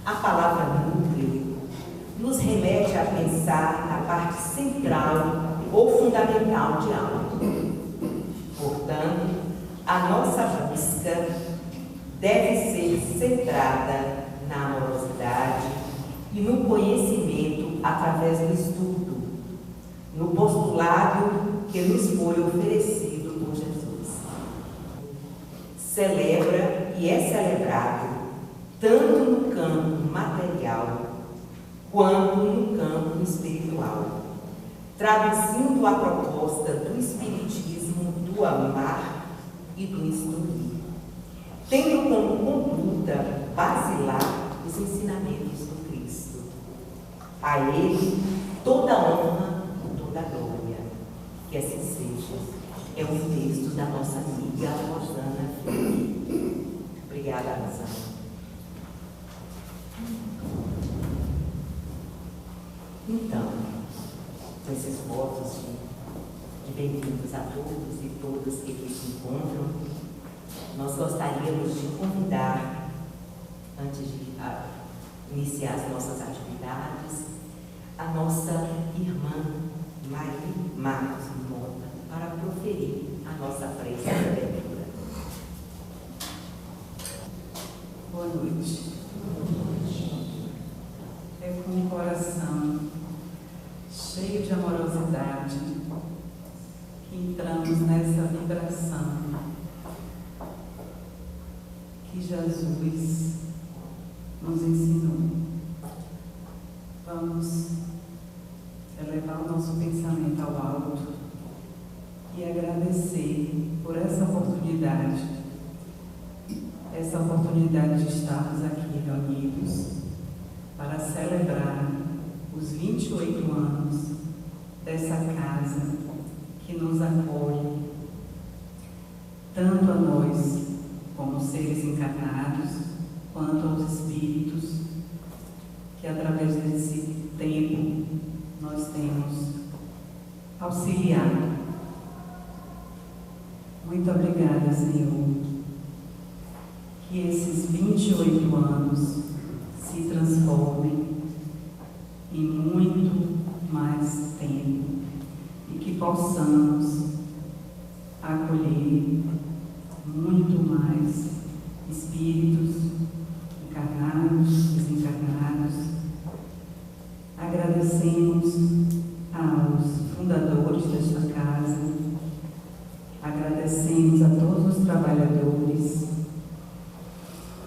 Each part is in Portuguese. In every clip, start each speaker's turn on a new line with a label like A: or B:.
A: A palavra núcleo nos remete a pensar na parte central ou fundamental de algo. Portanto, a nossa busca deve ser centrada na amorosidade e no conhecimento através do estudo, no postulado que nos foi oferecido por Jesus. Celebra e é celebrado tanto no campo material quanto no campo espiritual, traduzindo a proposta do Espiritismo do amar e do instruir, tendo como conduta basilar os ensinamentos do Cristo. A Ele toda honra e toda glória. Que assim seja. É um texto da nossa amiga Rosana Freire. Obrigada, Rosana. Então, com esses votos de bem-vindos a todos e todas que aqui se encontram, nós gostaríamos de convidar, antes de iniciar as nossas atividades, a nossa irmã Maria Marcos Mota para proferir a nossa prece de abertura.
B: Boa noite. É com o coração cheio de amorosidade que entramos nessa vibração que Jesus nos ensinou. Vamos elevar o nosso pensamento ao alto e agradecer por essa oportunidade de estarmos aqui reunidos para celebrar os 28 anos dessa casa que nos acolhe, tanto a nós como seres encarnados, quanto aos espíritos que através desse tempo nós temos auxiliado. Muito obrigada, Senhor, que esses 28 anos se transformem em muito mais tempo e que possamos acolher muito mais espíritos encarnados, desencarnados. Agradecemos aos fundadores desta casa, agradecemos a todos os trabalhadores,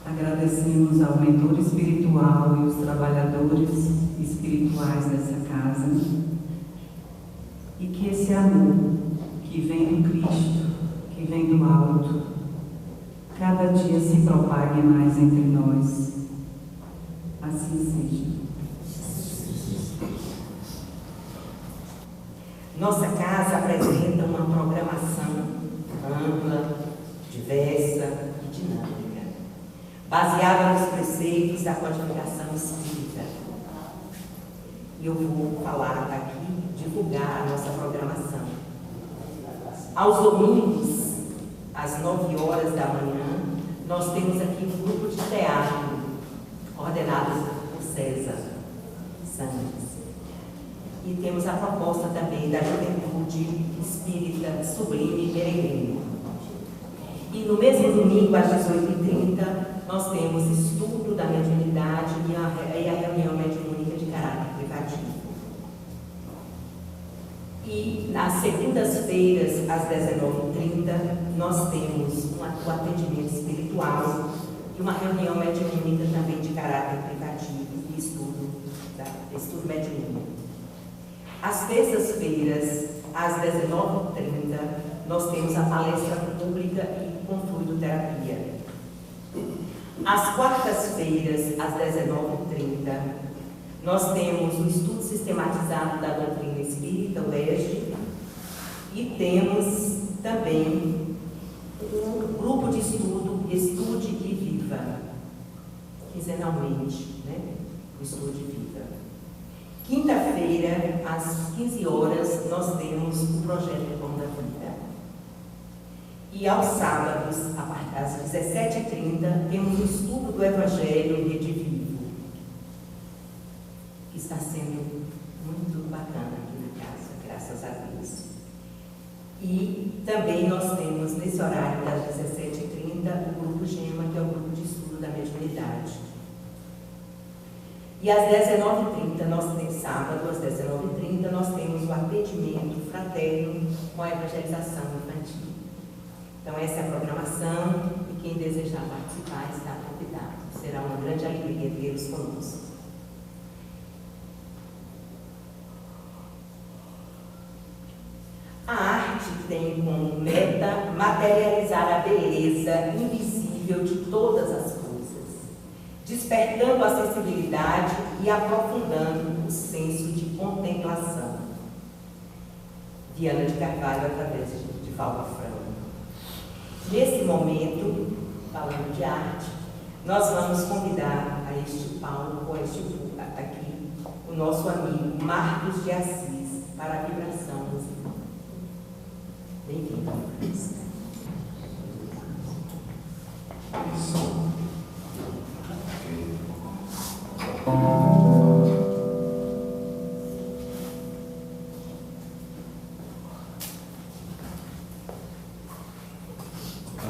B: agradecemos ao mentor espiritual e os trabalhadores espirituais dessa casa, e que esse amor que vem do Cristo, que vem do alto, cada dia se propague mais entre nós. Assim seja.
A: Nossa casa apresenta uma programação ampla, diversa e dinâmica, baseada nos preceitos da codificação espírita. E eu vou falar aqui, divulgar a nossa programação. Aos domingos, às 9 horas da manhã, nós temos aqui um grupo de teatro, ordenado por César Santos. E temos a proposta também da Juventude Espírita Sublime Peregrino. E no mesmo domingo, às 18h30, nós temos estudo da mediunidade e a reunião mediúnica de caráter privativo. E nas segundas-feiras, às 19h30, nós temos um atendimento espiritual e uma reunião mediúnica também de caráter privativo e estudo mediúnico. Às terças-feiras, às 19h30, nós temos a palestra pública e com fluidoterapia. Às quartas-feiras, às 19h30, nós temos o estudo sistematizado da doutrina espírita, o ESG, e temos também um grupo de estudo, Estude e Viva, quinzenalmente, né? O Estude e Viva. Quinta-feira, às 15 horas, nós temos o projeto Pão da Vida. E aos sábados, às 17h30, temos o estudo do Evangelho Rede Vivo, também nós temos, nesse horário das 17h30, o Grupo GEMA, que é o Grupo de Estudo da Mediunidade. E às 19h30, sábado, às 19h30, nós temos o atendimento fraterno com a evangelização infantil. Então, essa é a programação e quem desejar participar está convidado. Será uma grande alegria tê-los conosco. A arte tem como meta materializar a beleza invisível de todas as coisas, despertando a sensibilidade e aprofundando o senso de contemplação. Viana de Carvalho, através de Valdo Franco. Nesse momento, falando de arte, nós vamos convidar a este palco, a este aqui, o nosso amigo Marcos de Assis, para a vibração musical. Bem-vindo, Marcos.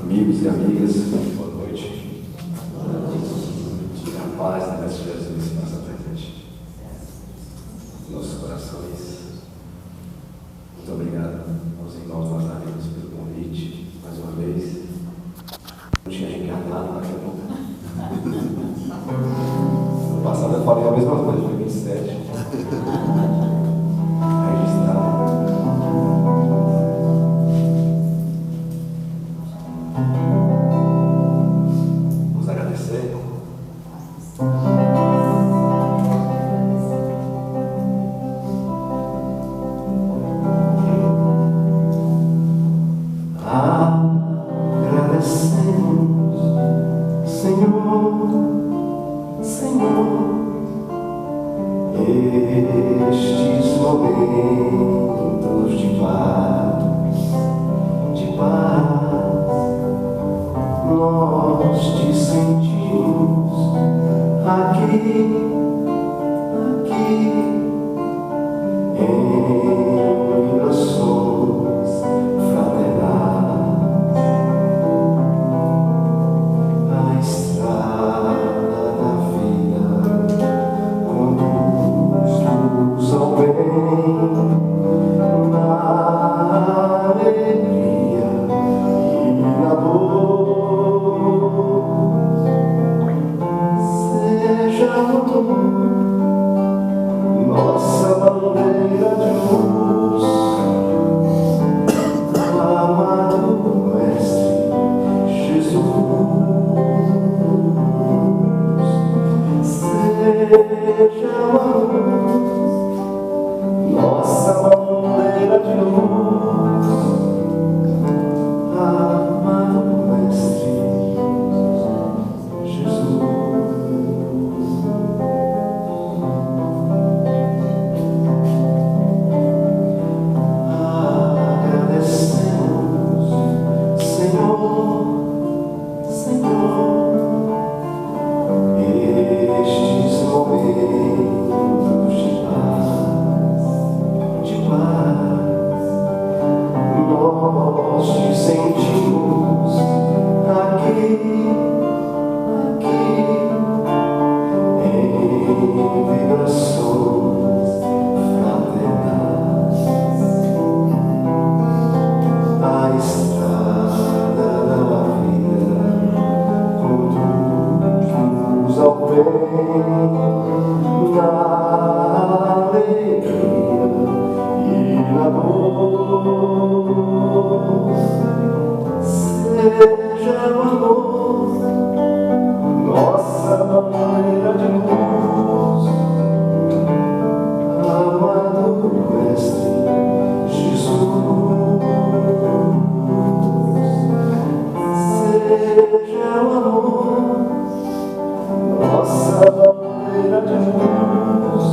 C: Amigos e amigas, boa noite. Que a paz da Mestre Jesus se faça presente em nossos corações. Muito obrigado aos irmãos nazarenos pelo convite, mais uma vez. Não tinha reencarnado naquela época. No passado eu falei a mesma coisa, foi 27. Registrado. Vamos agradecer. Estes momentos de paz, nós te sentimos aqui, em vibrações fraternais, a estrada da vida conduz ao bem, na alegria e na dor. Seja nossa bandeira de luz, amado Mestre Jesus. Seja nossa bandeira de luz, amado Mestre Jesus. Agradecemos, Senhor, estes momentos de paz, nós te sentimos aqui, em vibrações fraternais, a estrada da vida conduz ao bem, na alegria e na dor. Seja o amor nossa bandeira de luz, amado Mestre Jesus. Seja o amor nossa bandeira de luz,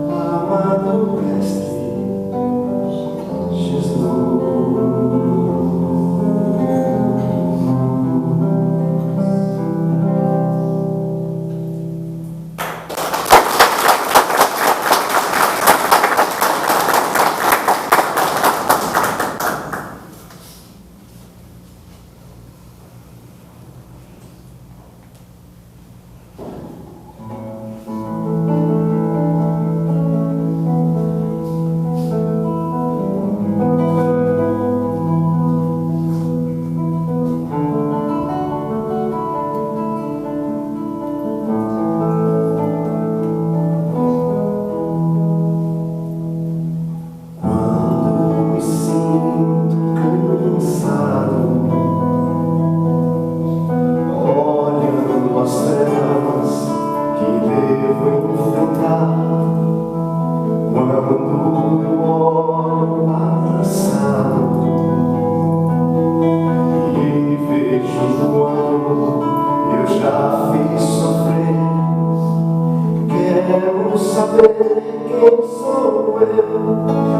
C: amado Mestre Jesus.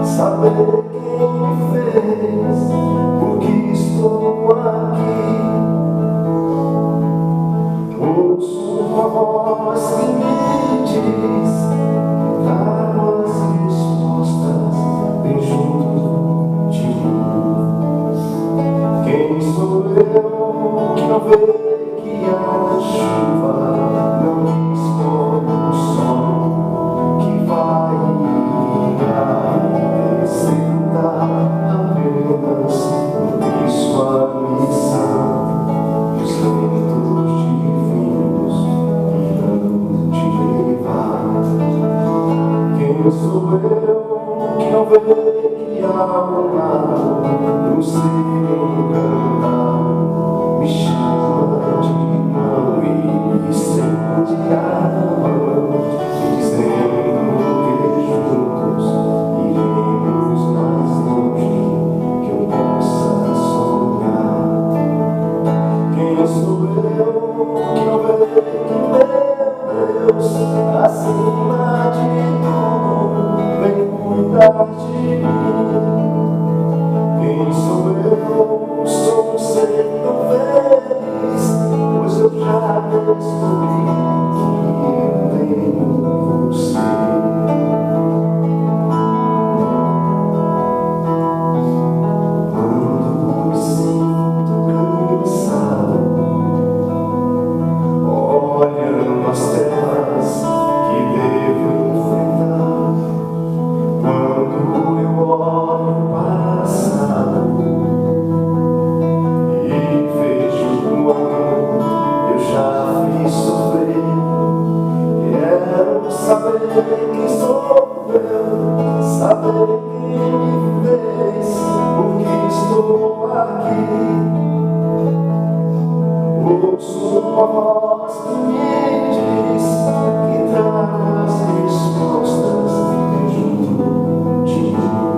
C: saber quem me fez, porque estou aqui. Ouço uma voz que me diz, trago as respostas bem junto de mim. Quem sou eu que não vê que a chuva não esconde o sol que vai acrescentar apenas cumprir sua missão. Os ventos divinos irão te levar. Quem sou eu que não vê que há um lado no ser encantar? Me chama de mão e me estende a mão, dizendo que juntos iremos mais longe que eu possa sonhar. Quem sou eu que não vê que meu Deus acima de tudo vem cuidar de mim? Quem sou eu? Sou um ser tão feliz, pois eu já descobri que eu tenho você. Quando me sinto cansado, olhando as telas que devo enfrentar, quando eu olho o passado e vejo o amor eu já fiz sofrer, quero saber quem sou eu, saber quem me fez, porque estou aqui. Ouço uma voz que me diz que trago as respostas junto de mim.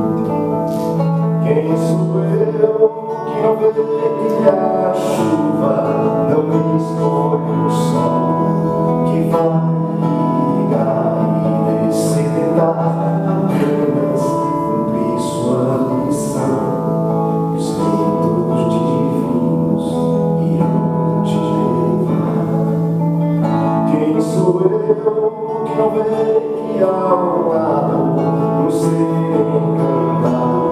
C: Quem sou eu que não vê que a chuva não me escolhe o sol que vai ligar e descendar, apenas cumprir sua missão. Os ventos divinos irão te levar. Quem sou eu que não vê que há um lado no ser encantado?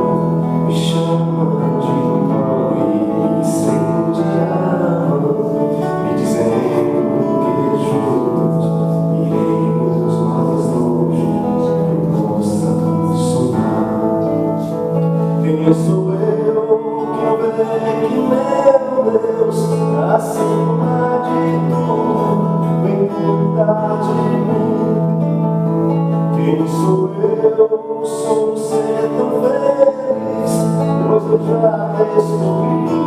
C: Me chama de mão e me estende a mão, me dizendo que juntos iremos mais longe que eu possa sonhar. Quem sou eu que não vê que meu Deus acima de tudo vem cuidar de mim? Quem sou eu? Sou um ser tão feliz, pois eu já descobri que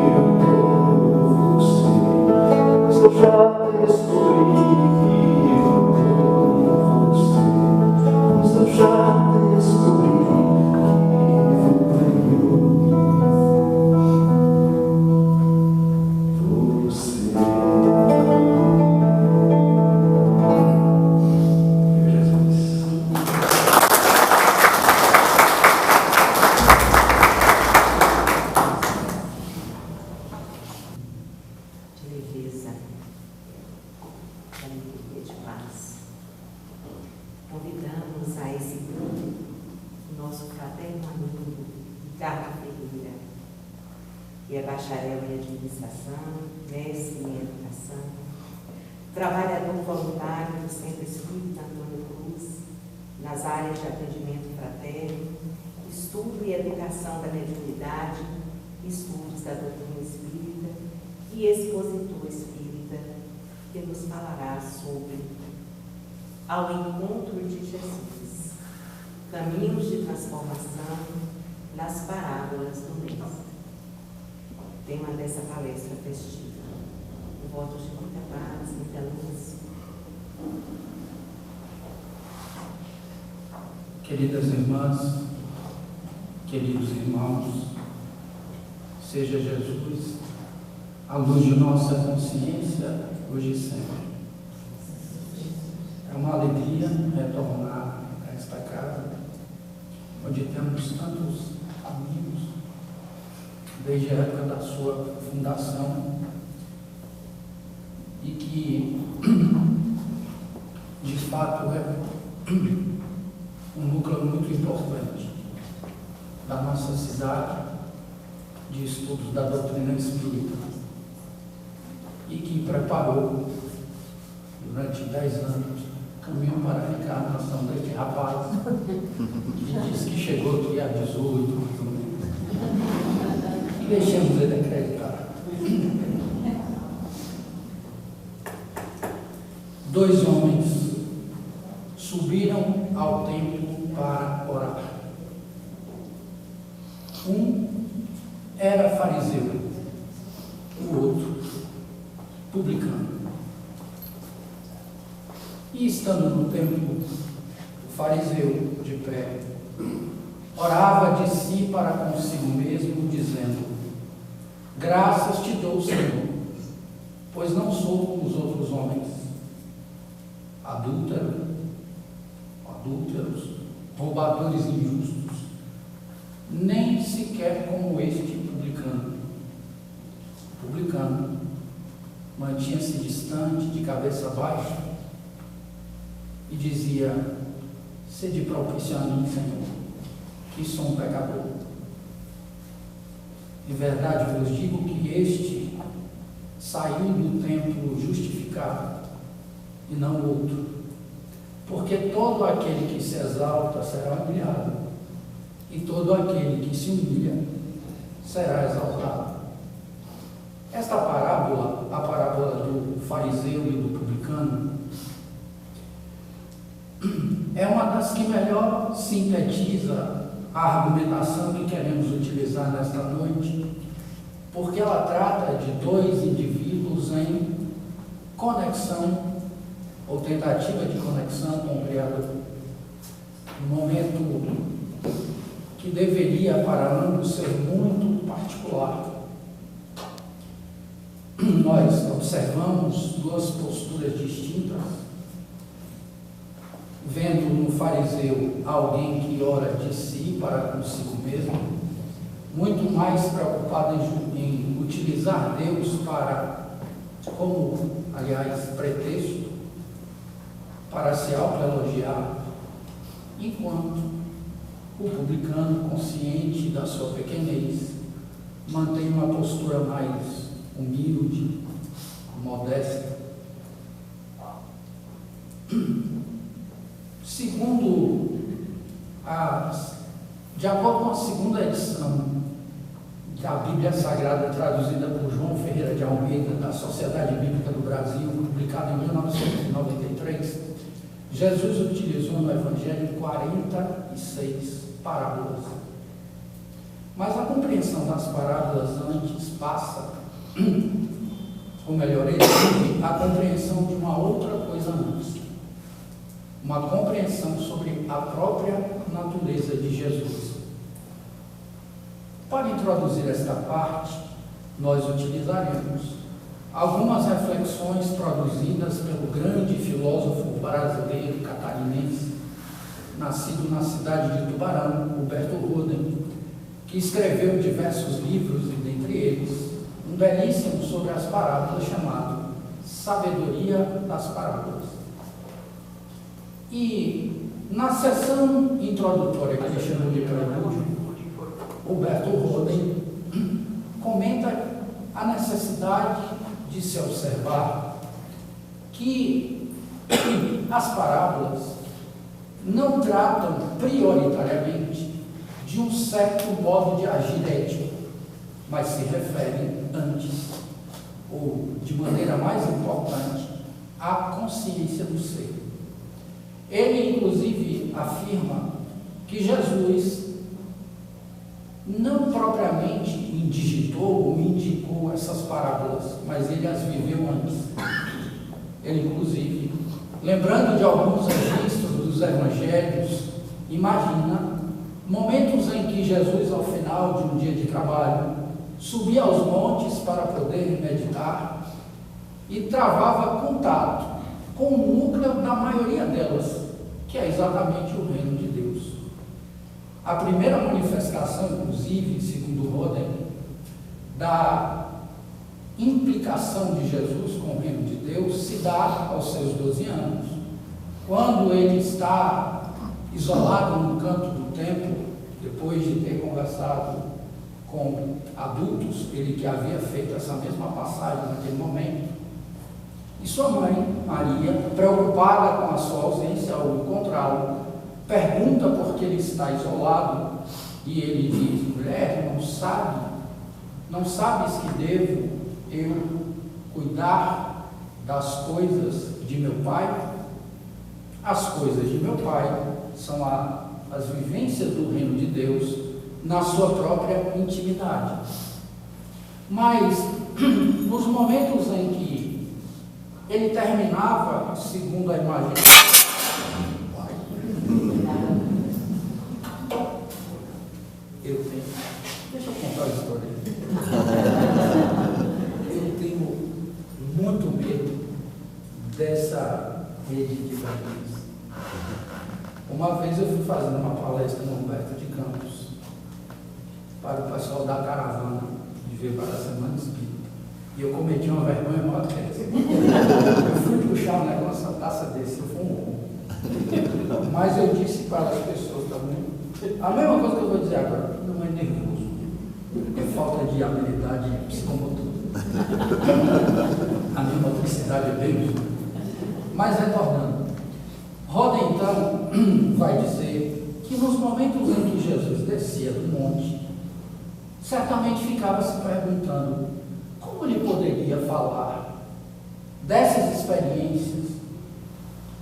C: eu tenho você. Pois eu já descobri que eu tenho você. Pois eu já descobri que eu tenho você.
A: De leveza, alegria, de paz. Convidamos a esse grupo o nosso fraterno amigo Ricardo Ferreira, que é bacharel em administração, mestre em educação, trabalhador voluntário do Centro Espírita Antônio Cruz, nas áreas de atendimento fraterno, estudo e educação da mediunidade, estudos da doutrina espírita e expositor espírita, que nos falará sobre Ao Encontro de Jesus, Caminhos de Transformação nas Parábolas do Mestre. Tema dessa palestra festiva. Um voto de muita paz, muita luz.
D: Queridas irmãs, queridos irmãos, seja Jesus a luz de nossa consciência, hoje e sempre. É uma alegria retornar a esta casa onde temos tantos amigos, desde a época da sua fundação, e que, de fato, é um núcleo muito importante da nossa cidade de estudos da doutrina espírita, e que preparou durante 10 anos caminho para a reencarnação deste rapaz que disse que chegou aqui a 18, e deixemos ele acreditar. 2 homens subiram ao templo para orar. Um era fariseu, o outro publicano. E estando no templo, o fariseu, de pé, orava de si para consigo mesmo, dizendo: graças te dou, Senhor, pois não sou como os outros homens, adúlteros, roubadores injustos, nem sequer como este publicano. O publicano mantinha-se distante, de cabeça baixa, e dizia: sede propício a mim, Senhor, que sou um pecador. Em verdade vos digo que este saiu do templo justificado, e não o outro. Porque todo aquele que se exalta será humilhado, e todo aquele que se humilha será exaltado. Esta parábola, a parábola do fariseu e do publicano, é uma das que melhor sintetiza a argumentação que queremos utilizar nesta noite, porque ela trata de 2 indivíduos em conexão ou tentativa de conexão com o Criador, um momento que deveria para ambos ser muito particular. Nós observamos 2 posturas distintas, vendo no fariseu alguém que ora de si para consigo mesmo, muito mais preocupado em utilizar Deus como, aliás, pretexto para se autoelogiar, enquanto o publicano, consciente da sua pequenez, mantém uma postura mais humilde, modesta. De acordo com a segunda edição da Bíblia Sagrada, traduzida por João Ferreira de Almeida, da Sociedade Bíblica do Brasil, publicada em 1993, Jesus utilizou no Evangelho 46 parábolas. Mas a compreensão das parábolas antes passa, ou melhor, exige a compreensão de uma outra coisa antes. Uma compreensão sobre a própria natureza de Jesus. Para introduzir esta parte, nós utilizaremos algumas reflexões produzidas pelo grande filósofo brasileiro catarinense, nascido na cidade de Tubarão, Humberto Roden, que escreveu diversos livros, e dentre eles, um belíssimo sobre as parábolas chamado Sabedoria das Parábolas. E na sessão introdutória que ele chamou de prelúdio, Humberto Roden comenta a necessidade de se observar que as parábolas não tratam prioritariamente de um certo modo de agir ético, mas se referem antes, ou de maneira mais importante, à consciência do ser. Ele, inclusive, afirma que Jesus não propriamente indigitou ou indicou essas parábolas, mas ele as viveu antes. Ele, inclusive, lembrando de alguns registros dos evangelhos, imagina momentos em que Jesus, ao final de um dia de trabalho, subia aos montes para poder meditar e travava contato com o núcleo da maioria delas, que é exatamente o reino de Deus. A primeira manifestação, inclusive, segundo Roden, da implicação de Jesus com o reino de Deus se dá aos seus 12 anos, quando ele está isolado num canto do templo, depois de ter conversado com adultos, ele que havia feito essa mesma passagem naquele momento, e sua mãe, Maria, preocupada com a sua ausência ao encontrá-lo, pergunta por que ele está isolado, e ele diz: mulher, não sabes que devo eu cuidar das coisas de meu pai? As coisas de meu pai são as vivências do reino de Deus na sua própria intimidade. Mas, nos momentos em que ele terminava, segundo a imagem, deixa eu contar a história. Eu tenho muito medo dessa rede de famílias. Uma vez eu fui fazendo uma palestra no Humberto de Campos para o pessoal da caravana de ver para a Semana Espírita. E eu cometi uma vergonha maior que essa. Eu fui puxar um negócio, a taça desse, eu fui um homem. Mas eu disse para as pessoas também, a mesma coisa que eu vou dizer agora: não é nervoso, é falta de habilidade psicomotora. A minha motricidade é bem. Mas retornando, Roden então vai dizer que nos momentos em que Jesus descia do monte, certamente ficava se perguntando como ele poderia falar dessas experiências,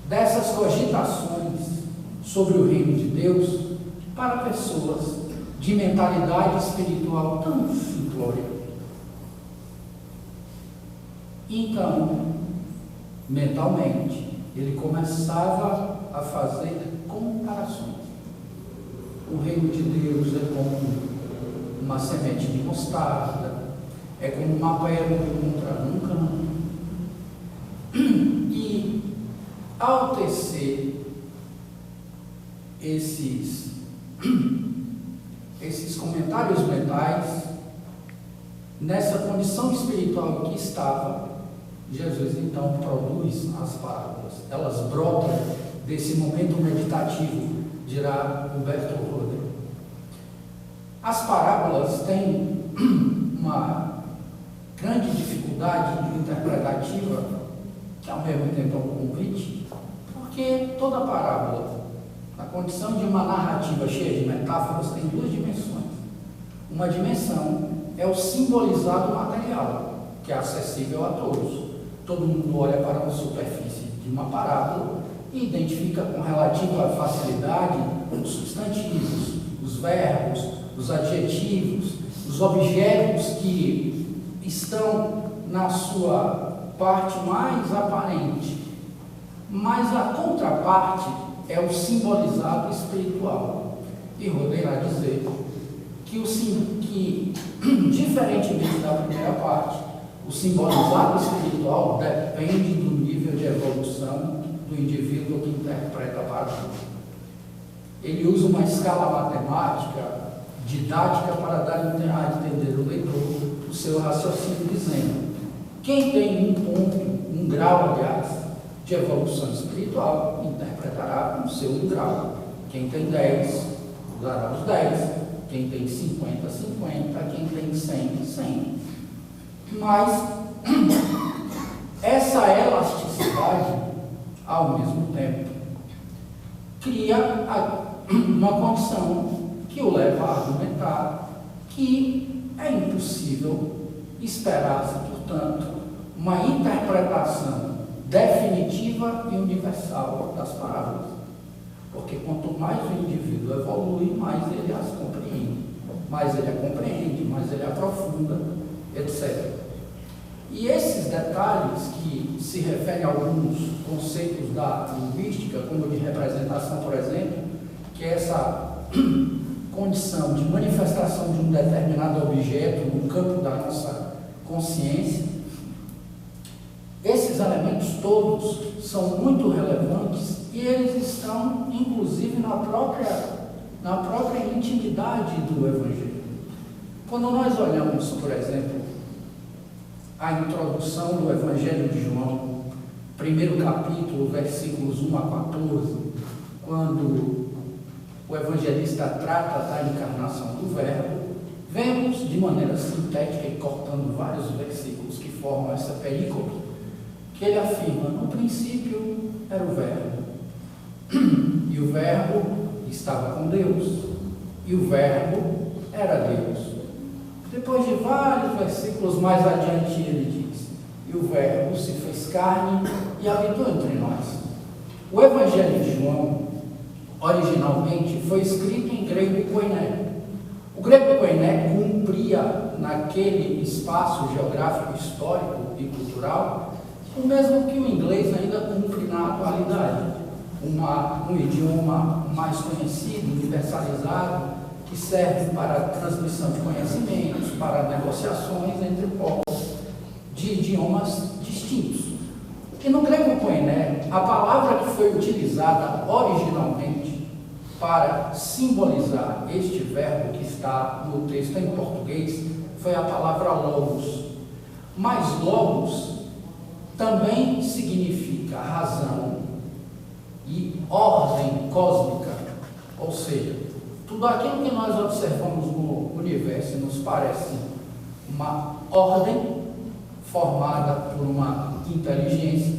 D: dessas cogitações sobre o reino de Deus para pessoas de mentalidade espiritual tão simplória. Então, mentalmente, ele começava a fazer comparações. O reino de Deus é como uma semente de mostarda, é como uma pérola encontrada num campo. E, ao tecer esses comentários mentais, nessa condição espiritual em que estava, Jesus então produz as parábolas. Elas brotam desse momento meditativo, dirá Humberto Roden. As parábolas têm uma grande dificuldade interpretativa, que ao mesmo tempo é um convite, porque toda parábola, na condição de uma narrativa cheia de metáforas, tem duas dimensões. Uma dimensão é o simbolizado material, que é acessível a todos. Todo mundo olha para uma superfície de uma parábola e identifica com relativa facilidade os substantivos, os verbos, os adjetivos, os objetos que estão na sua parte mais aparente. Mas a contraparte é o simbolizado espiritual. E Roden vai dizer que, diferentemente da primeira parte, o simbolizado espiritual depende do nível de evolução do indivíduo que interpreta a parábola. Ele usa uma escala matemática, didática, para dar a entender o leitor o seu raciocínio, dizendo: quem tem um grau, aliás, de evolução espiritual, interpretará o seu grau. Quem tem 10, usará os 10. Quem tem 50, 50. Quem tem 100, 100. Mas essa elasticidade, ao mesmo tempo, cria uma condição que o leva a argumentar que é impossível esperar-se, portanto, uma interpretação definitiva e universal das parábolas. Porque quanto mais o indivíduo evolui, mais ele as compreende, mais ele a compreende, mais ele aprofunda, etc. E esses detalhes que se referem a alguns conceitos da linguística, como o de representação, por exemplo, que é essa condição de manifestação de um determinado objeto no campo da nossa consciência, esses elementos todos são muito relevantes e eles estão, inclusive, na na própria intimidade do Evangelho. Quando nós olhamos, por exemplo, a introdução do Evangelho de João, primeiro capítulo, versículos 1 a 14, quando o evangelista trata da encarnação do Verbo, vemos de maneira sintética e cortando vários versículos que formam essa perícope, que ele afirma: no princípio era o Verbo, e o Verbo estava com Deus, e o Verbo era Deus. Depois de vários versículos mais adiante, ele diz: e o Verbo se fez carne e habitou entre nós. O Evangelho de João, originalmente, foi escrito em grego koiné. O grego koiné cumpria, naquele espaço geográfico, histórico e cultural, o mesmo que o inglês ainda cumpre na atualidade. Um idioma mais conhecido, universalizado, que serve para a transmissão de conhecimentos, para negociações entre povos de idiomas distintos. E no grego koiné, a palavra que foi utilizada originalmente para simbolizar este verbo que está no texto em português foi a palavra logos. Mas logos também significa razão e ordem cósmica, ou seja, tudo aquilo que nós observamos no universo nos parece uma ordem formada por uma inteligência,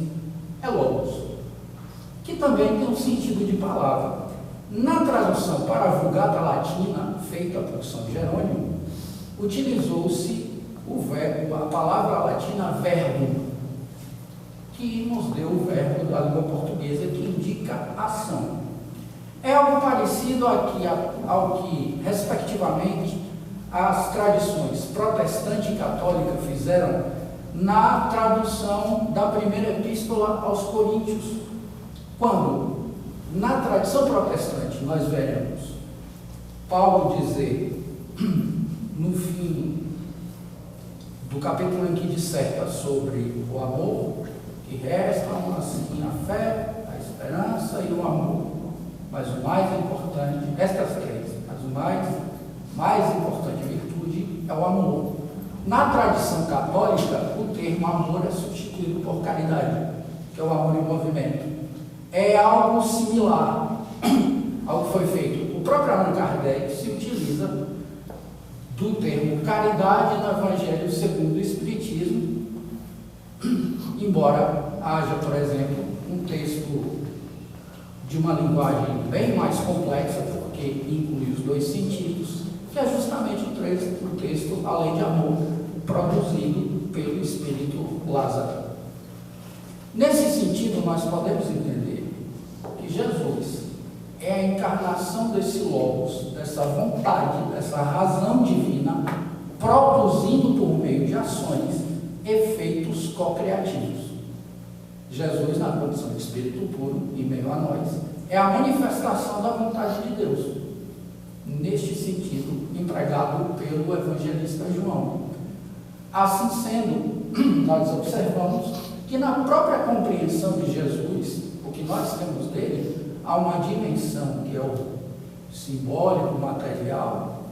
D: é logos, que também tem um sentido de palavra. Na tradução para a Vulgata Latina, feita por São Jerônimo, utilizou-se a palavra latina verbo, que nos deu o verbo da língua portuguesa, que indica ação. É algo parecido aqui ao que, respectivamente, as tradições protestante e católica fizeram na tradução da primeira epístola aos Coríntios, quando, na tradição protestante, nós veremos Paulo dizer, no fim do capítulo em que disserta sobre o amor, que restam assim a fé, a esperança e o amor, mas o mais importante, estas três, mas o mais importante virtude é o amor. Na tradição católica, o termo amor é substituído por caridade, que é o amor em movimento. É algo similar ao que foi feito. O próprio Allan Kardec se utiliza do termo caridade no Evangelho segundo o Espiritismo, embora haja, por exemplo, um texto de uma linguagem bem mais complexa, porque inclui os dois sentidos, que é justamente o texto A Lei de Amor, produzido pelo Espírito Lázaro. Nesse sentido, nós podemos entender que Jesus é a encarnação desse logos, dessa vontade, dessa razão divina, produzindo por meio de ações efeitos co-criativos. Jesus, na condição de Espírito puro, em meio a nós, é a manifestação da vontade de Deus, neste sentido, empregado pelo evangelista João. Assim sendo, nós observamos que na própria compreensão de Jesus, o que nós temos dele, há uma dimensão que é o simbólico, material,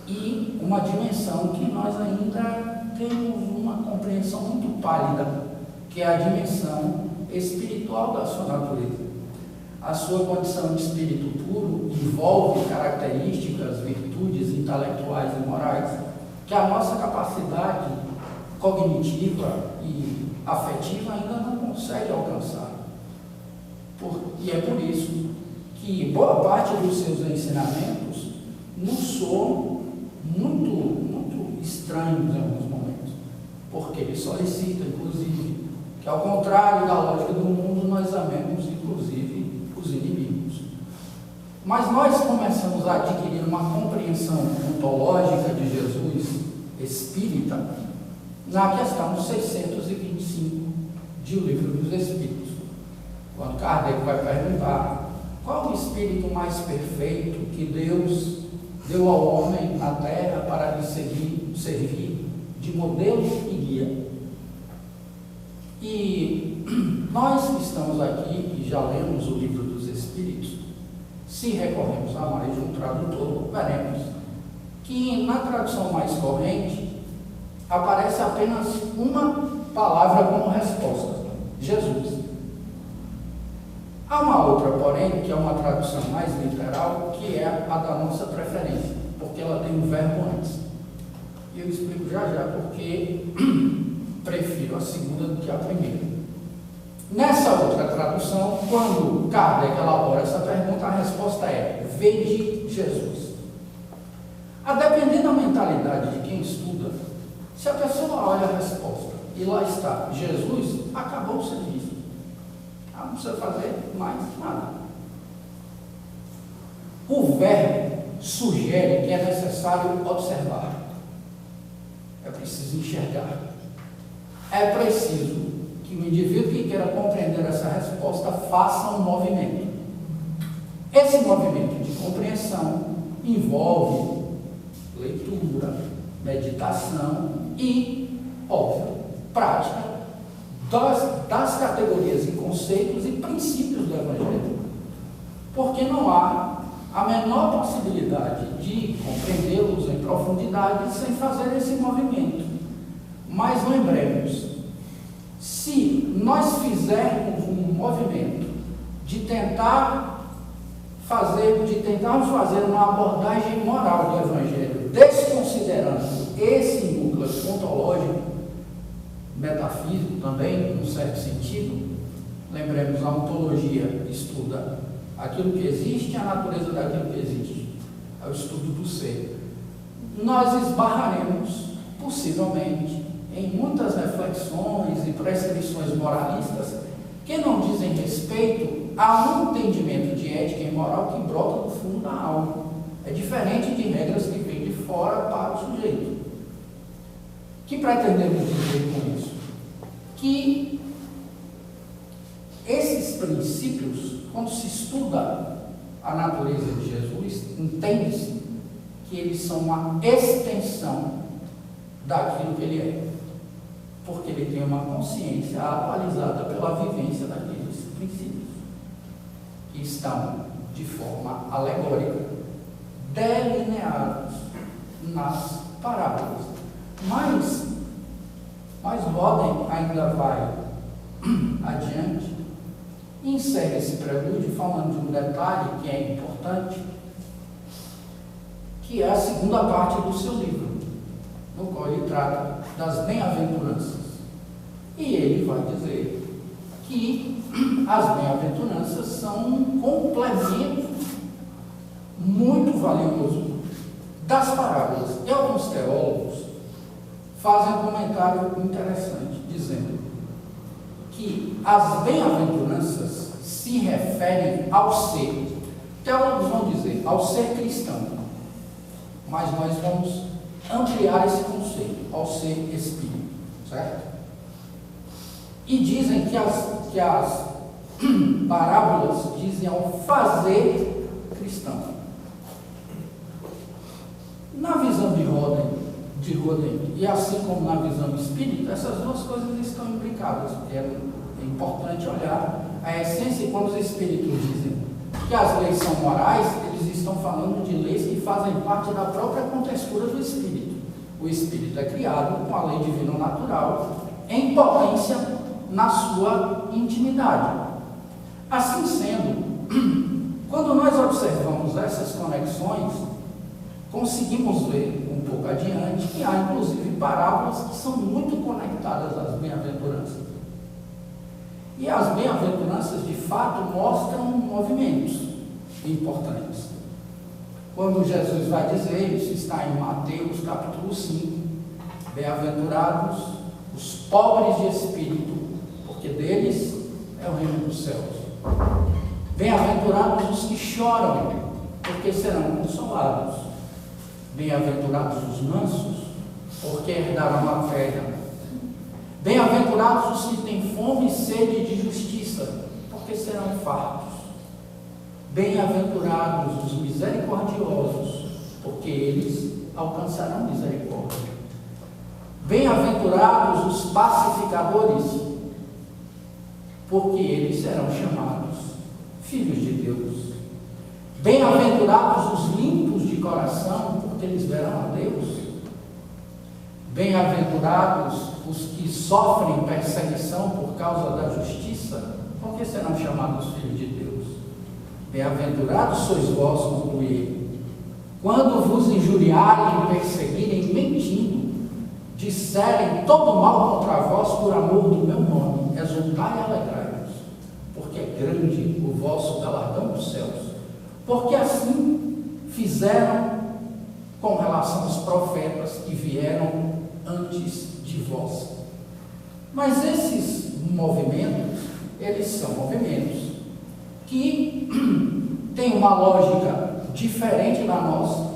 D: e uma dimensão que nós ainda temos uma compreensão muito pálida, que é a dimensão espiritual da sua natureza. A sua condição de espírito puro envolve características, virtudes intelectuais e morais que a nossa capacidade cognitiva e afetiva ainda não consegue alcançar. E é por isso que boa parte dos seus ensinamentos nos soam muito estranhos em alguns momentos, porque ele solicita, inclusive, que ao contrário da lógica do mundo, nós amemos, inclusive, os inimigos. Mas nós começamos a adquirir uma compreensão ontológica de Jesus espírita na questão 625 de O Livro dos Espíritos, quando Kardec vai perguntar qual o espírito mais perfeito que Deus deu ao homem na terra para lhe servir de modelo e guia. E nós que estamos aqui e já lemos O Livro dos Espíritos, se recorremos a mais de um tradutor, veremos que na tradução mais corrente aparece apenas uma palavra como resposta: Jesus. Há uma outra, porém, que é uma tradução mais literal, que é a da nossa preferência, porque ela tem um verbo antes. E eu explico já porque prefiro a segunda do que a primeira. Nessa outra tradução, quando Kardec elabora essa pergunta, a resposta é: vede Jesus. A depender da mentalidade de quem estuda, se a pessoa olha a resposta e lá está Jesus, acabou o serviço. Não precisa fazer mais nada. O verbo sugere que é necessário observar. É preciso enxergar. É preciso que o indivíduo que queira compreender essa resposta faça um movimento. Esse movimento de compreensão envolve leitura, meditação e, óbvio, prática das categorias e conceitos e princípios do Evangelho. Porque não há a menor possibilidade de compreendê-los em profundidade sem fazer esse movimento. Mas lembremos, se nós fizermos um movimento de tentarmos fazer uma abordagem moral do Evangelho, desconsiderando esse núcleo ontológico, metafísico também, num certo sentido, lembremos, a ontologia estuda aquilo que existe, a natureza daquilo que existe, é o estudo do ser. Nós esbarraremos, possivelmente, em muitas reflexões e prescrições moralistas que não dizem respeito a um entendimento de ética e moral que brota do fundo da alma. É diferente de regras que vêm de fora para o sujeito. O que pretendemos dizer com isso? Que esses princípios, quando se estuda a natureza de Jesus, entende-se que eles são uma extensão daquilo que ele é, porque ele tem uma consciência atualizada pela vivência daqueles princípios, que estão de forma alegórica, delineados nas parábolas. Mas Roden ainda vai adiante e encerra esse prelúdio falando de um detalhe que é importante, que é a segunda parte do seu livro, no qual ele trata das bem-aventuranças. E ele vai dizer que as bem-aventuranças são um complemento muito valioso das parábolas. E alguns teólogos fazem um comentário interessante, dizendo que as bem-aventuranças se referem ao ser. Teólogos vão dizer ao ser cristão, mas nós vamos ampliar esse conceito ao ser espírito, certo? E dizem que as parábolas dizem ao fazer cristão. Na visão de Roden, e assim como na visão espírita, essas duas coisas estão implicadas, porque é importante olhar a essência. E quando os espíritos dizem que as leis são morais, eles estão falando de leis que fazem parte da própria contextura do espírito. O espírito é criado com a lei divina natural, em potência na sua intimidade. Assim sendo, quando nós observamos essas conexões, conseguimos ver um pouco adiante que há inclusive parábolas que são muito conectadas às bem-aventuranças. E as bem-aventuranças de fato mostram movimentos importantes. Quando Jesus vai dizer, isso está em Mateus capítulo 5, bem-aventurados os pobres de espírito, porque deles é o reino dos céus. Bem-aventurados os que choram, porque serão consolados. Bem-aventurados os mansos, porque herdarão a terra. Bem-aventurados os que têm fome e sede de justiça, porque serão fartos. Bem-aventurados os misericordiosos, porque eles alcançarão misericórdia. Bem-aventurados os pacificadores, porque eles serão chamados filhos de Deus. Bem-aventurados os limpos de coração, porque eles verão a Deus. Bem-aventurados os que sofrem perseguição por causa da justiça, porque serão chamados filhos de Deus. Bem-aventurados sois vós, conclui ele, quando vos injuriarem e perseguirem mentindo, disserem todo mal contra vós por amor do meu nome, exultai e alegrai-vos, porque é grande o vosso galardão nos céus. Porque assim fizeram com relação aos profetas que vieram antes de vós. Mas esses movimentos, eles são movimentos que têm uma lógica diferente da nossa,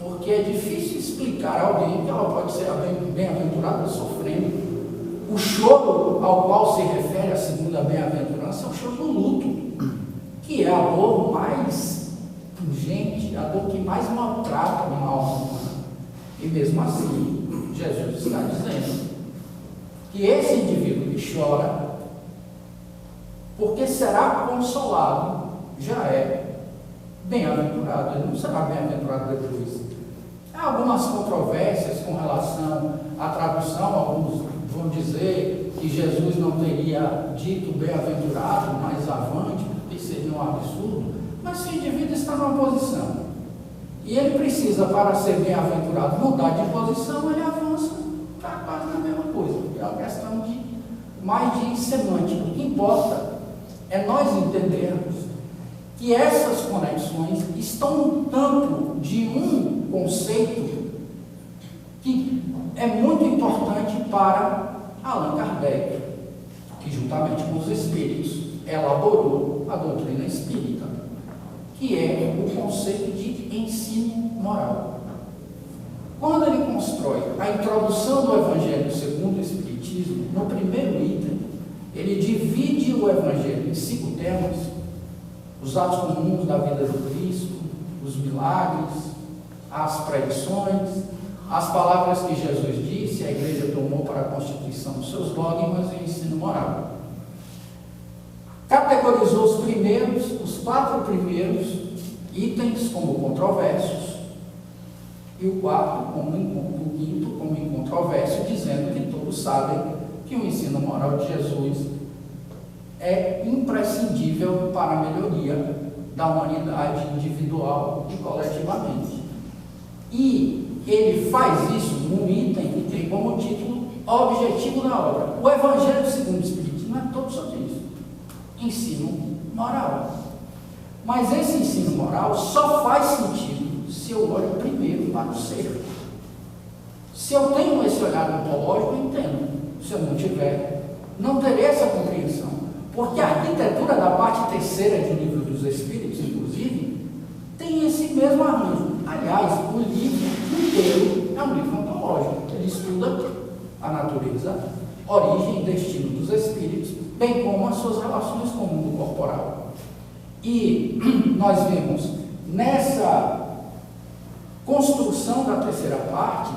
D: porque é difícil explicar a alguém que ela pode ser bem-aventurada sofrendo. O choro ao qual se refere a segunda bem-aventurança é o choro do luto, que é a dor mais pungente, a dor que mais maltrata uma alma humana. E mesmo assim, Jesus está dizendo que esse indivíduo que chora, porque será consolado, já é bem-aventurado. Ele não será bem-aventurado depois. Há algumas controvérsias com relação à tradução. Alguns vão dizer que Jesus não teria dito bem-aventurado mais avante, porque seria um absurdo. Mas se o indivíduo está numa posição e ele precisa, para ser bem-aventurado, mudar de posição, ele avança para quase a mesma coisa. É uma questão mais de semântica. O que importa é nós entendermos que essas conexões estão no campo de um conceito que é muito importante para Allan Kardec, que juntamente com os espíritos elaborou a doutrina espírita, que é o conceito de ensino moral. Quando ele constrói a introdução do Evangelho segundo o Espiritismo, no primeiro item, ele divide o Evangelho em 5 temas: os atos comuns da vida do Cristo, os milagres, as predições, as palavras que Jesus disse, a igreja tomou para a constituição dos seus dogmas e o ensino moral. Categorizou os 4 primeiros itens como controversos e o quinto como incontroverso, dizendo que todos sabem que o ensino moral de Jesus é imprescindível para a melhoria da humanidade individual e coletivamente. E ele faz isso num item que tem como título objetivo da obra. O Evangelho segundo o Espiritismo é todo sobre isso: ensino moral. Mas esse ensino moral só faz sentido se eu olho primeiro para o ser. Se eu tenho esse olhar ontológico, eu entendo. Se eu não tiver, não terei essa compreensão. Porque a arquitetura da parte terceira de O Livro dos Espíritos, inclusive, tem esse mesmo arranjo. Aliás, o livro inteiro é um livro ontológico. Ele estuda a natureza, origem e destino dos espíritos, bem como as suas relações com o mundo corporal. E nós vemos nessa construção da terceira parte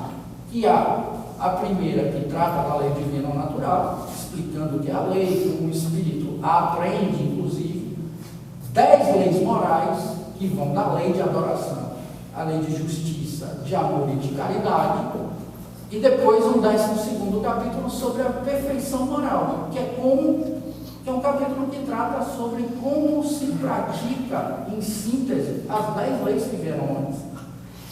D: que há a primeira, que trata da lei divina ou natural, explicando que a lei, como o espírito a aprende, inclusive, 10 leis morais que vão da lei de adoração, a lei de justiça, de amor e de caridade, e depois um 12º capítulo sobre a perfeição moral, que é um capítulo que trata sobre como se pratica, em síntese, as 10 leis que vieram antes.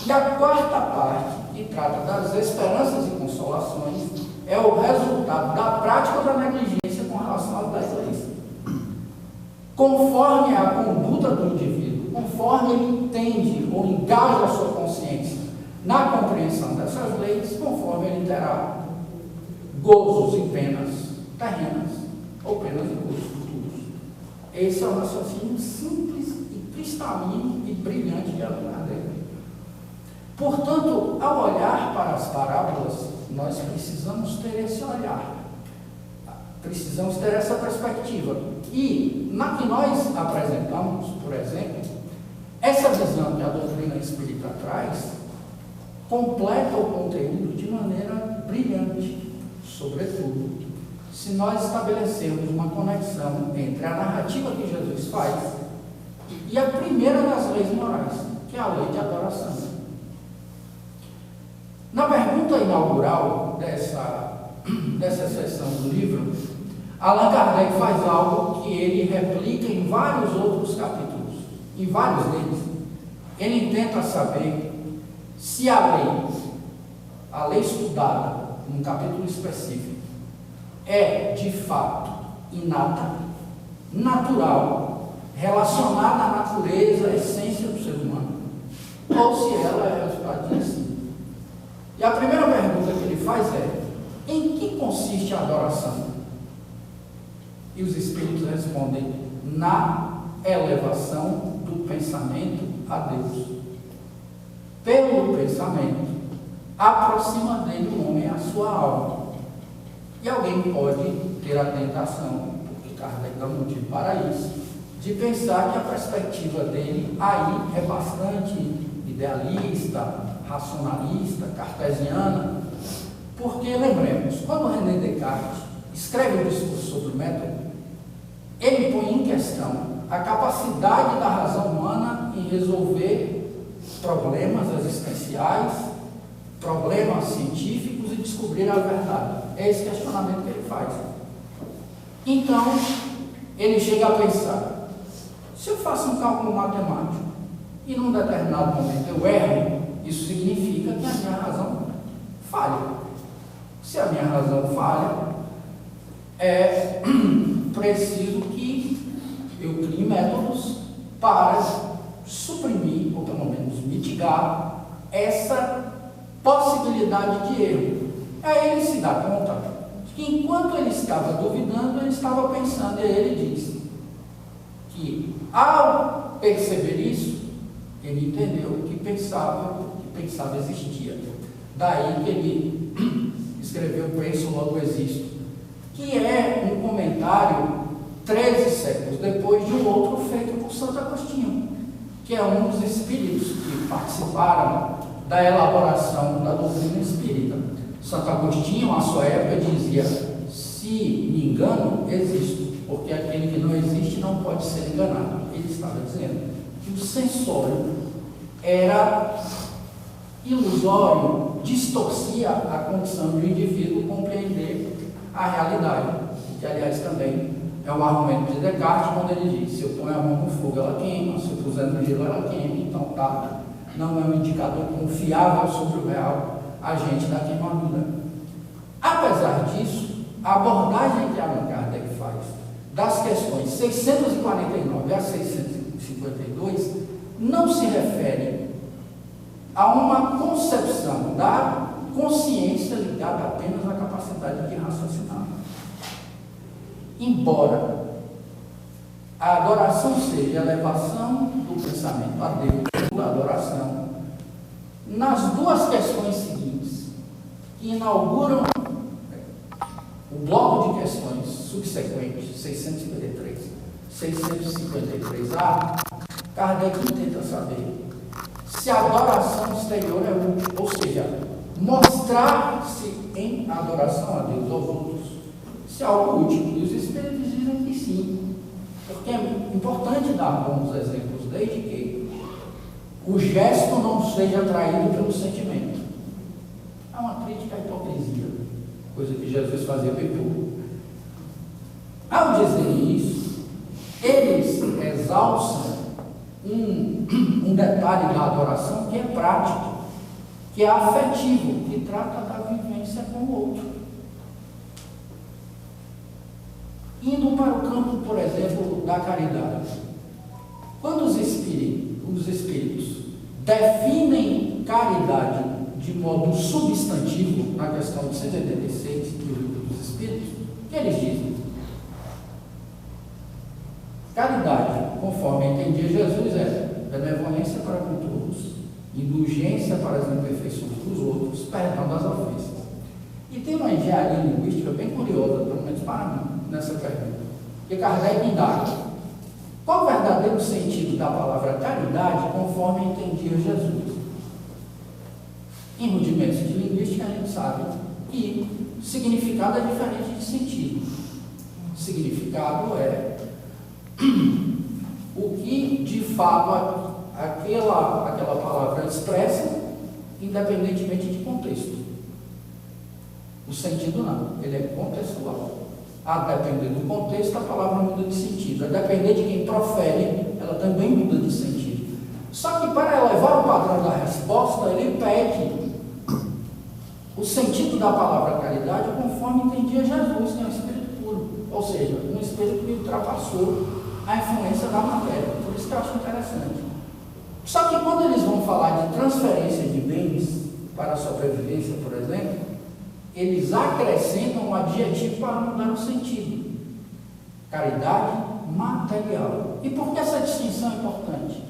D: E a 4ª parte, que trata das esperanças e consolações, é o resultado da prática ou da negligência com relação às 10 leis. Conforme a conduta do indivíduo, conforme ele entende ou engaja a sua consciência na compreensão dessas leis, conforme ele terá gozos e penas terrenas ou penas e gozos futuros. Esse é o raciocínio simples e cristalino e brilhante de Allan Kardec. Portanto, ao olhar para as parábolas, nós precisamos ter esse olhar, precisamos ter essa perspectiva. E na que nós apresentamos, por exemplo, essa visão que a doutrina espírita traz, completa o conteúdo de maneira brilhante, sobretudo se nós estabelecermos uma conexão entre a narrativa que Jesus faz e a primeira das leis morais, que é a lei de adoração. Na pergunta inaugural dessa seção do livro, Allan Kardec faz algo que ele replica em vários outros capítulos, em vários deles. Ele tenta saber se a lei estudada num capítulo específico é de fato inata, natural, relacionada à natureza, à essência do ser humano, ou se ela é resultado de ensino. E a primeira pergunta que ele faz é: em que consiste a adoração? E os espíritos respondem: na elevação do pensamento a Deus. Pelo pensamento, aproxima dele o homem à sua alma. E alguém pode ter a tentação, porque Kardec dá motivo para isso, de pensar que a perspectiva dele aí é bastante idealista, racionalista, cartesiana, porque, lembremos, quando René Descartes escreve o discurso sobre o método, ele põe em questão a capacidade da razão humana em resolver problemas existenciais, problemas científicos e descobrir a verdade. É esse questionamento que ele faz. Então, ele chega a pensar: se eu faço um cálculo matemático e num determinado momento eu erro, isso significa que a minha razão falha. Se a minha razão falha, é preciso que eu crie métodos para suprimir, ou pelo menos mitigar, essa possibilidade de erro. Aí ele se dá conta que enquanto ele estava duvidando, ele estava pensando, e aí ele diz que ao perceber isso, ele entendeu que pensava existia. Daí que ele escreveu Penso, Logo Existo, que é um comentário 13 séculos depois de um outro feito por Santo Agostinho, que é um dos espíritos que participaram da elaboração da doutrina espírita. Santo Agostinho, à sua época, dizia: se me engano, existo, porque aquele que não existe não pode ser enganado. Ele estava dizendo que o sensório era ilusório, distorcia a condição do indivíduo compreender a realidade, que aliás também é um argumento de Descartes, quando ele diz: se eu ponho a mão no fogo ela queima, se eu puser no gelo ela queima, então tá, não é um indicador confiável sobre o real agente da queimadura. Apesar disso, a abordagem que Allan Kardec faz das questões 649 a 652 não se refere a uma concepção da consciência ligada apenas à capacidade de raciocinar. Embora a adoração seja a elevação do pensamento a Deus, a adoração, nas duas questões seguintes, que inauguram o bloco de questões subsequentes, 653, 653A, Kardec tenta saber se a adoração exterior é útil, ou seja, mostrar-se em adoração a Deus aos outros, se é algo útil. E os espíritos dizem que sim, porque é importante dar bons exemplos, desde que o gesto não seja atraído pelo sentimento. É uma crítica à hipocrisia, coisa que Jesus fazia bem pouco. Ao dizerem isso, eles exalçam um detalhe da adoração que é prático, que é afetivo, que trata da vivência com o outro. Indo para o campo, por exemplo, da caridade. Quando os espíritos definem caridade de modo substantivo, na questão de 186 do Livro dos Espíritos, o que eles dizem? Caridade, conforme entendia Jesus, é benevolência para com todos, indulgência para as imperfeições dos outros, perdão das ofensas. E tem uma engenharia linguística bem curiosa, pelo menos para mim, nessa pergunta, que Kardec indaga: qual o verdadeiro sentido da palavra caridade conforme entendia Jesus? Em rudimentos de linguística, a gente sabe que significado é diferente de sentido. Significado é o que de fato aquela palavra expressa, independentemente de contexto. O sentido não, ele é contextual. A depender do contexto, a palavra muda de sentido. A depender de quem profere, ela também muda de sentido. Só que para elevar o padrão da resposta, ele pede o sentido da palavra caridade conforme entendia Jesus, que é um espírito puro. Ou seja, um espírito que ultrapassou a influência da matéria. Por isso que eu acho interessante. Só que quando eles vão falar de transferência de bens para a sobrevivência, por exemplo, eles acrescentam um adjetivo para mudar o sentido. Caridade material. E por que essa distinção é importante?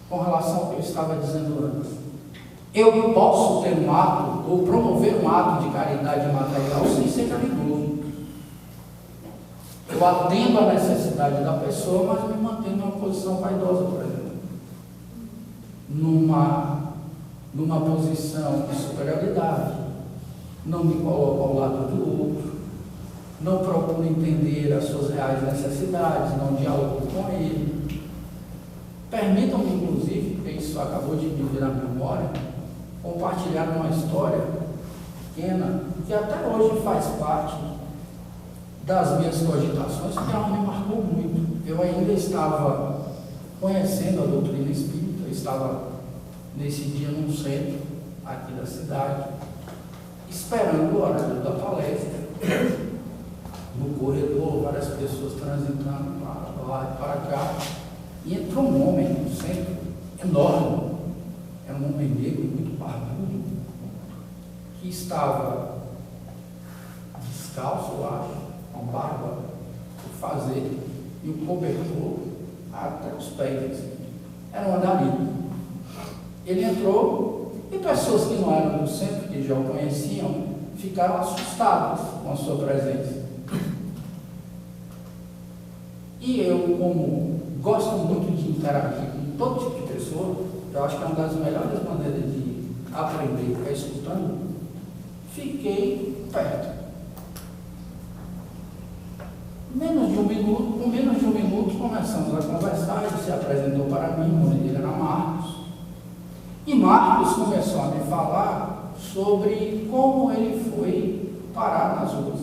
D: Com relação ao que eu estava dizendo antes. Eu posso ter um ato, ou promover um ato de caridade material sem ser caridoso. Eu atendo à necessidade da pessoa, mas me mantenho numa posição vaidosa, por exemplo. Numa posição de superioridade. Não me coloco ao lado do outro, não procuro entender as suas reais necessidades, não dialogo com ele. Permitam-me, inclusive, porque isso acabou de me vir à memória, compartilhar uma história pequena, que até hoje faz parte das minhas cogitações, porque ela me marcou muito. Eu ainda estava conhecendo a doutrina espírita, eu estava nesse dia num centro aqui da cidade, esperando o horário da palestra, no corredor, várias pessoas transitando para lá e para cá, e entrou um homem no centro, enorme, era um homem negro, muito barbudo, que estava descalço, eu acho, com barba por fazer, e o cobertor até os pés, era um andarilho. Ele entrou, e pessoas que não eram do centro, que já o conheciam, ficaram assustadas com a sua presença. E eu, como gosto muito de interagir com todo tipo de pessoa, eu acho que é uma das melhores maneiras de aprender é escutando, fiquei perto. Com menos de um minuto começamos a conversar, ele se apresentou para mim, o nome dele era Marcos. E Marcos começou a me falar sobre como ele foi parar nas ruas.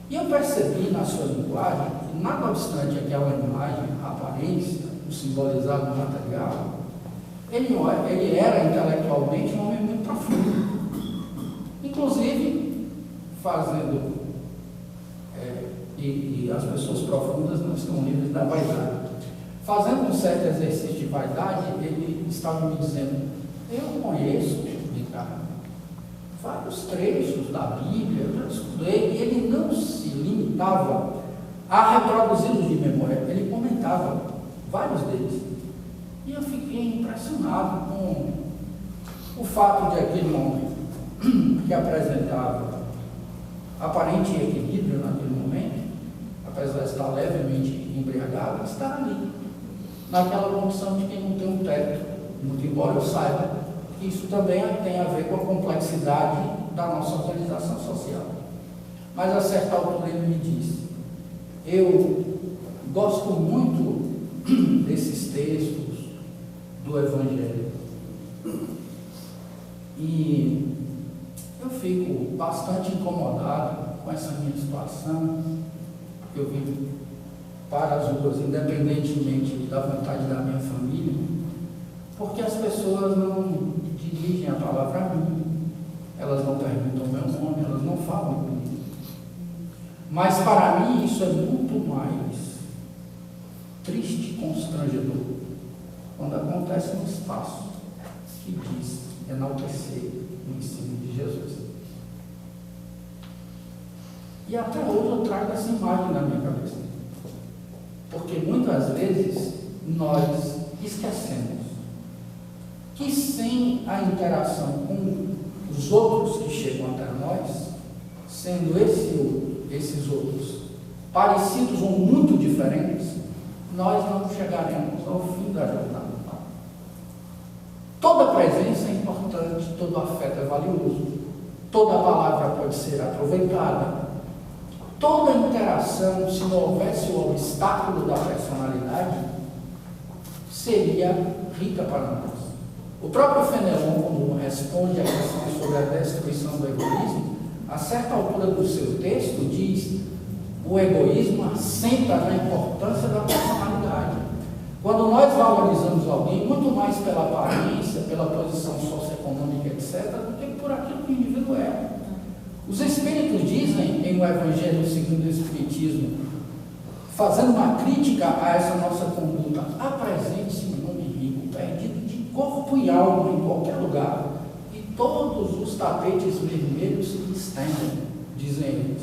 D: E eu percebi na sua linguagem que, nada obstante aquela imagem, a aparência, o simbolizado no material, ele era intelectualmente um homem muito profundo. Inclusive, fazendo, e as pessoas profundas não estão livres da vaidade. Fazendo um certo exercício de vaidade, ele estava me dizendo, eu conheço, Ricardo, vários trechos da Bíblia, eu já estudei, e ele não se limitava a reproduzi-los de memória, ele comentava vários deles. E eu fiquei impressionado com o fato de aquele homem que apresentava aparente equilíbrio naquele momento, apesar de estar levemente embriagado, estar ali, naquela condição de quem não tem um teto, muito embora eu saiba que isso também tem a ver com a complexidade da nossa organização social. Mas a certa altura ele me disse, eu gosto muito desses textos do Evangelho e eu fico bastante incomodado com essa minha situação, porque eu vim para as ruas independentemente da vontade da minha família, porque as pessoas não dirigem a palavra a mim, elas não perguntam meu nome, elas não falam comigo. Mas para mim isso é muito mais triste e constrangedor quando acontece um espaço que diz enaltecer o ensino de Jesus. E até hoje eu trago essa imagem na minha cabeça, porque muitas vezes nós esquecemos que sem a interação com os outros que chegam até nós, sendo esses outros parecidos ou muito diferentes, nós não chegaremos ao fim da jornada. Toda presença é importante, todo afeto é valioso, toda palavra pode ser aproveitada, toda interação, se não houvesse o obstáculo da personalidade, seria rica para nós. O próprio Fenelon, quando responde à questão sobre a destruição do egoísmo, a certa altura do seu texto diz: o egoísmo assenta na importância da personalidade. Quando nós valorizamos alguém muito mais pela aparência, pela posição socioeconômica, etc., do que por aquilo que o indivíduo é. Os Espíritos dizem, em O Evangelho segundo o Espiritismo, fazendo uma crítica a essa nossa conduta: apresente-se um homem rico, perdido de corpo e alma em qualquer lugar, e todos os tapetes vermelhos se estendem, dizem eles.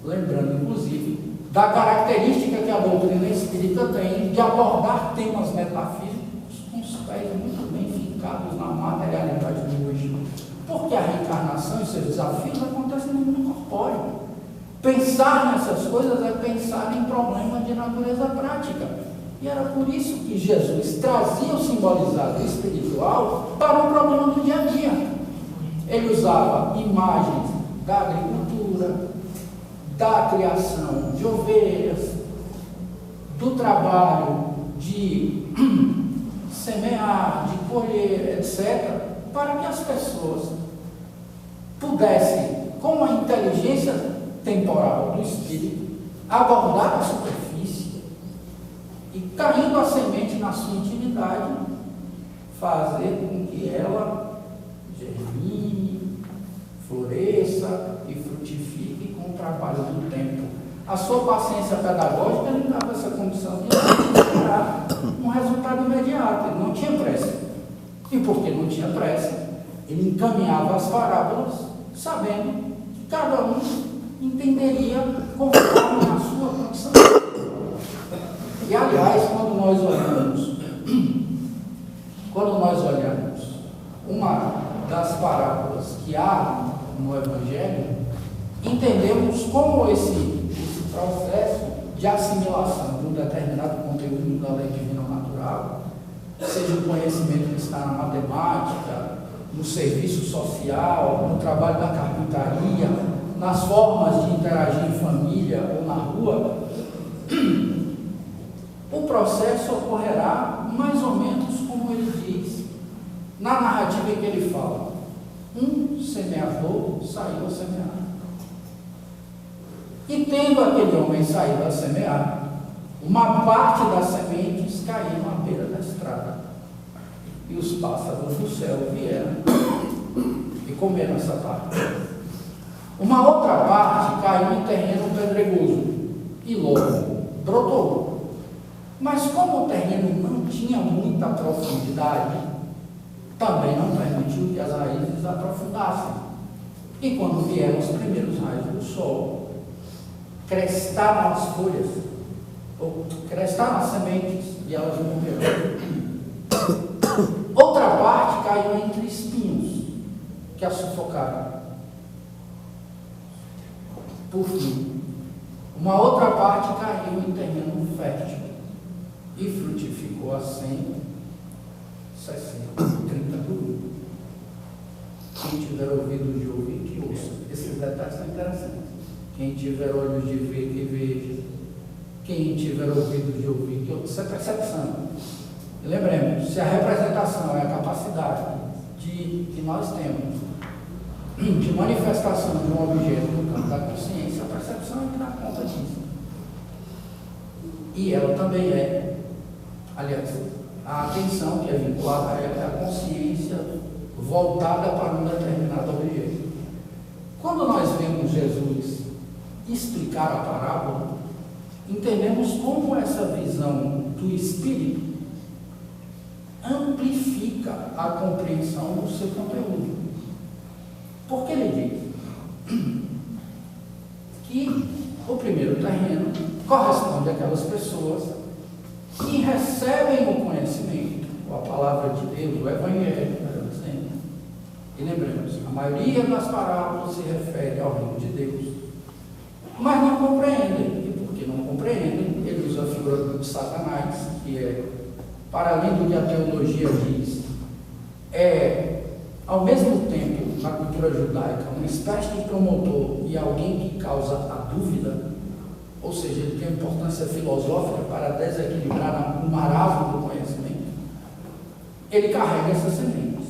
D: Lembrando, inclusive, da característica que a doutrina espírita tem de abordar temas metafísicos com os pés muito bem fincados na materialidade de hoje. Porque a reencarnação e seus desafios acontecem no mundo corpóreo. Pensar nessas coisas é pensar em problemas de natureza prática. E era por isso que Jesus trazia o simbolizado espiritual para o problema do dia a dia. Ele usava imagens da agricultura, da criação de ovelhas, do trabalho de semear, de colher, etc., para que as pessoas pudessem, com a inteligência temporal do espírito, abordar a superfície e, caindo a semente na sua intimidade, fazer com que ela germine, floresça e frutifique com o trabalho do tempo. A sua paciência pedagógica lhe dava essa condição de esperar um resultado imediato. Ele não tinha pressa. E porque não tinha pressa, ele encaminhava as parábolas, sabendo que cada um entenderia conforme a sua condição. E, aliás, quando nós olhamos uma das parábolas que há no Evangelho, entendemos como esse processo de assimilação de um determinado conteúdo da lei divina natural, seja o conhecimento que está na matemática, no serviço social, no trabalho da carpintaria, nas formas de interagir em família ou na rua, o processo ocorrerá mais ou menos como ele diz, na narrativa em que ele fala: um semeador saiu a semear. E tendo aquele homem saído a semear, uma parte das sementes caiu à beira da estrada. E os pássaros do céu vieram e comeram essa parte. Uma outra parte caiu em terreno pedregoso e logo brotou. Mas como o terreno não tinha muita profundidade, também não permitiu que as raízes aprofundassem. E quando vieram os primeiros raios do sol, crestaram as folhas, ou crestaram as sementes, e elas morreram. Outra parte caiu entre espinhos, que a sufocaram. Por fim, uma outra parte caiu em terreno fértil e frutificou a 100, 60, 30 por 1. Quem tiver ouvido de ouvir, que ouça. Esses detalhes são interessantes. Quem tiver olhos de ver, que veja. Quem tiver ouvido de ouvir, que ouça. Isso é percepção. E lembremos, se a representação é a capacidade que nós temos de manifestação de um objeto no campo da consciência, a percepção é que dá conta disso. E ela também é, aliás, a atenção que é vinculada a ela é a consciência voltada para um determinado objeto. Quando nós vemos Jesus explicar a parábola, entendemos como essa visão do Espírito amplifica a compreensão do seu conteúdo. Porque ele diz que o primeiro terreno corresponde àquelas pessoas que recebem o conhecimento, a palavra de Deus, o Evangelho, e lembremos, a maioria das parábolas se refere ao reino de Deus, mas não compreendem. E porque não compreendem, ele usa a figura de Satanás, que é, para além do que a teologia diz, é, ao mesmo tempo, cultura judaica, uma espécie de promotor e alguém que causa a dúvida, ou seja, ele tem importância filosófica para desequilibrar o marasmo do conhecimento, ele carrega essas sementes.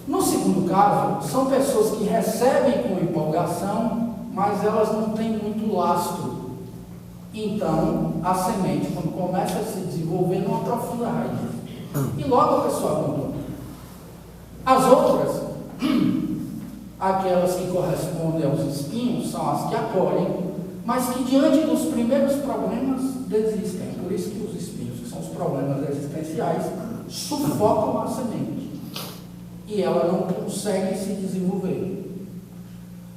D: No segundo caso, são pessoas que recebem com empolgação, mas elas não têm muito lastro. Então, a semente, quando começa a se desenvolver, não aprofunda a raiz. E logo a pessoa abandona. As outras, aquelas que correspondem aos espinhos, são as que acolhem, mas que diante dos primeiros problemas desistem. Por isso que os espinhos, que são os problemas existenciais, sufocam a semente. E ela não consegue se desenvolver.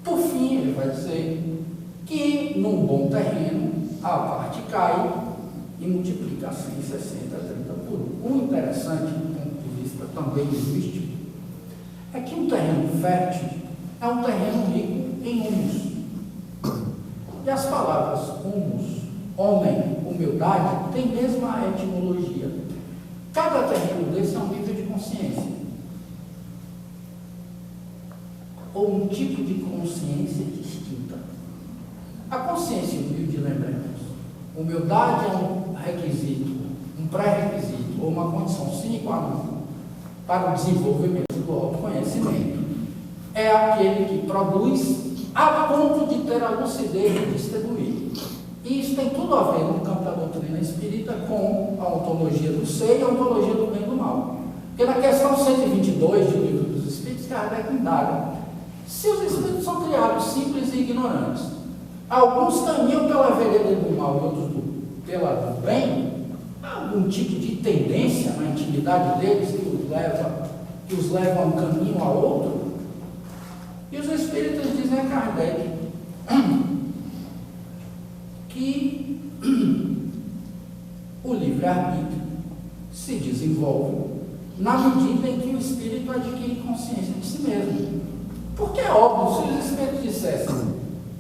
D: Por fim, ele vai dizer que num bom terreno a parte cai e multiplica 100, 60, 30 por 1. O interessante, do ponto de vista também linguístico, é que um terreno fértil é um terreno rico em humus. E as palavras humus, homem, humildade, têm mesma etimologia. Cada terreno desse é um nível de consciência. Ou um tipo de consciência distinta. A consciência humilde, lembremos, humildade é um requisito, um pré-requisito, ou uma condição sine qua non para o desenvolvimento do autoconhecimento. É aquele que produz a ponto de ter a lucidez de distribuir. E isso tem tudo a ver no campo da doutrina espírita com a ontologia do ser e a ontologia do bem e do mal. Porque na questão 122 do Livro dos Espíritos, Kardec indaga: se os espíritos são criados simples e ignorantes, alguns caminham pela vereda do mal e outros pela do bem, há algum tipo de tendência na intimidade deles que os leva a um caminho a outro? E os espíritos dizem a Kardec que o livre-arbítrio se desenvolve na medida em que o espírito adquire consciência de si mesmo. Porque é óbvio, se os espíritos dissessem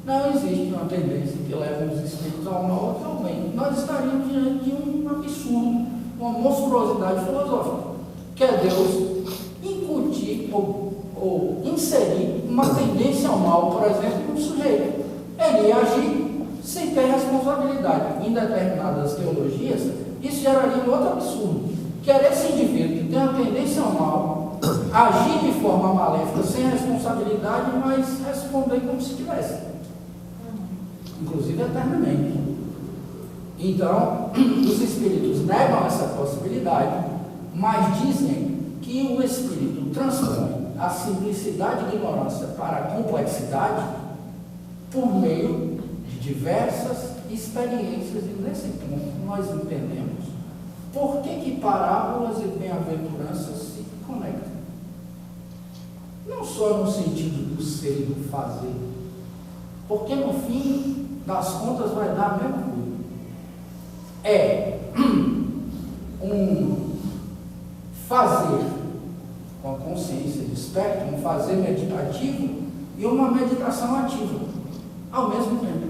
D: não existe uma tendência que leva os espíritos ao mal ou ao bem, nós estaríamos diante de um absurdo, uma monstruosidade filosófica, que é Deus incutir ou inserir uma tendência ao mal, por exemplo, no sujeito. Ele ia agir sem ter responsabilidade. Em determinadas teologias, isso geraria um outro absurdo, que era esse indivíduo que tem uma tendência ao mal, agir de forma maléfica, sem responsabilidade, mas responder como se tivesse, inclusive eternamente. Então, os espíritos negam essa possibilidade, mas dizem que o espírito transpõe a simplicidade de ignorância para a complexidade por meio de diversas experiências. E nesse ponto nós entendemos por que parábolas e bem-aventuranças se conectam. Não só no sentido do ser e do fazer, porque no fim das contas vai dar a mesma coisa. É um fazer com a consciência desperta, um fazer meditativo e uma meditação ativa ao mesmo tempo.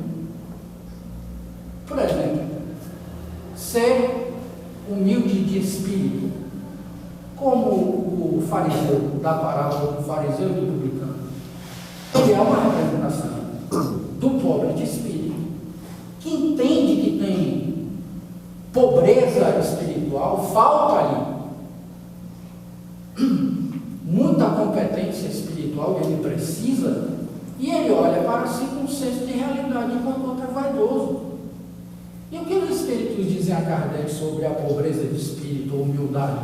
D: Por exemplo, ser humilde de espírito, como o fariseu da parábola do fariseu e do publicano. Ele é uma representação do pobre de espírito, que entende que tem pobreza espiritual, falta ali muita competência espiritual, ele precisa, e ele olha para si com um senso de realidade, enquanto outro é vaidoso. E o que os espíritos dizem a Kardec sobre a pobreza de espírito ou humildade?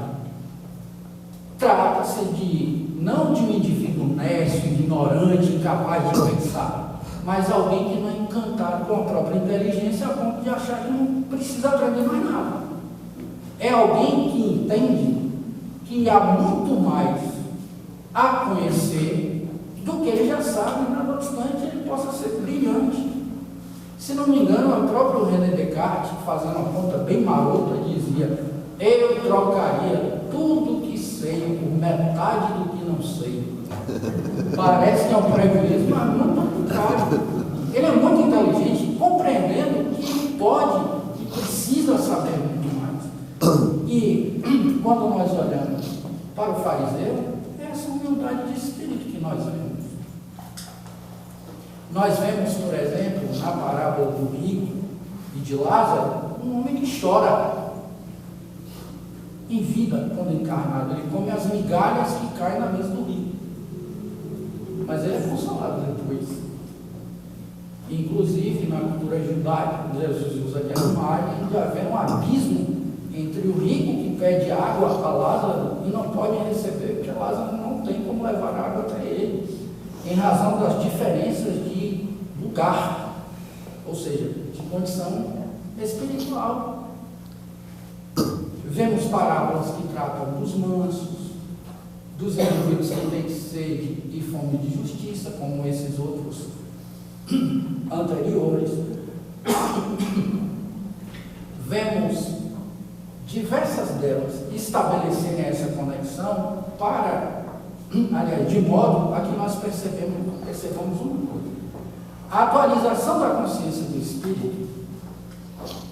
D: Trata-se não de um indivíduo honesto, ignorante, incapaz de pensar, mas alguém que não é encantado com a própria inteligência a ponto de achar que não precisa aprender mais nada. É alguém que entende que há muito mais a conhecer do que ele já sabe, não obstante ele possa ser brilhante. Se não me engano, o próprio René Descartes, fazendo uma conta bem marota, dizia: eu trocaria tudo que sei por metade do que não sei. Parece que é um prejuízo, mas muito ao contrário. Ele é muito inteligente, compreendendo que ele pode e precisa saber muito mais. E quando nós olhamos para o fariseu, é essa humildade de espírito que nós vemos. Nós vemos, por exemplo, na parábola do rico e de Lázaro, um homem que chora em vida quando encarnado. Ele come as migalhas que caem na mesa do rico. Mas ele é consolado depois. Inclusive, na cultura judaica, Jesus usa aquela imagem de haver um abismo entre o rico que pede água a Lázaro e não pode receber, porque Lázaro não tem como levar água até ele, em razão das diferenças de lugar, ou seja, de condição espiritual. Vemos parábolas que tratam dos mansos, dos indivíduos que têm sede e fome de justiça, como esses outros anteriores. Vemos diversas delas estabelecerem essa conexão de modo a que nós percebamos uma coisa. A atualização da consciência do Espírito,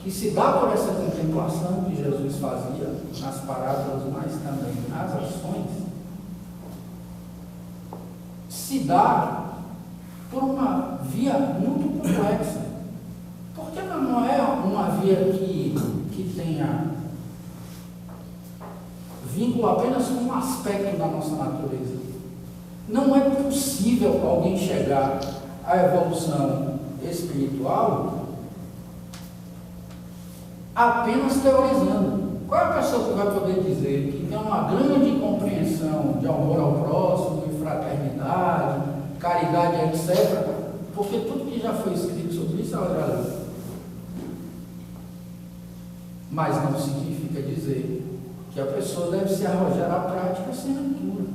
D: que se dá por essa contemplação que Jesus fazia nas parábolas, mas também nas ações, se dá por uma via muito complexa. Porque não é uma via que tenha vínculo apenas com um aspecto da nossa natureza. Não é possível alguém chegar à evolução espiritual apenas teorizando. Qual é a pessoa que vai poder dizer que tem uma grande compreensão de amor ao próximo, de fraternidade, caridade, etc., porque tudo que já foi escrito sobre isso ela já leu. Mas não significa dizer que a pessoa deve se arrojar à prática sem leitura.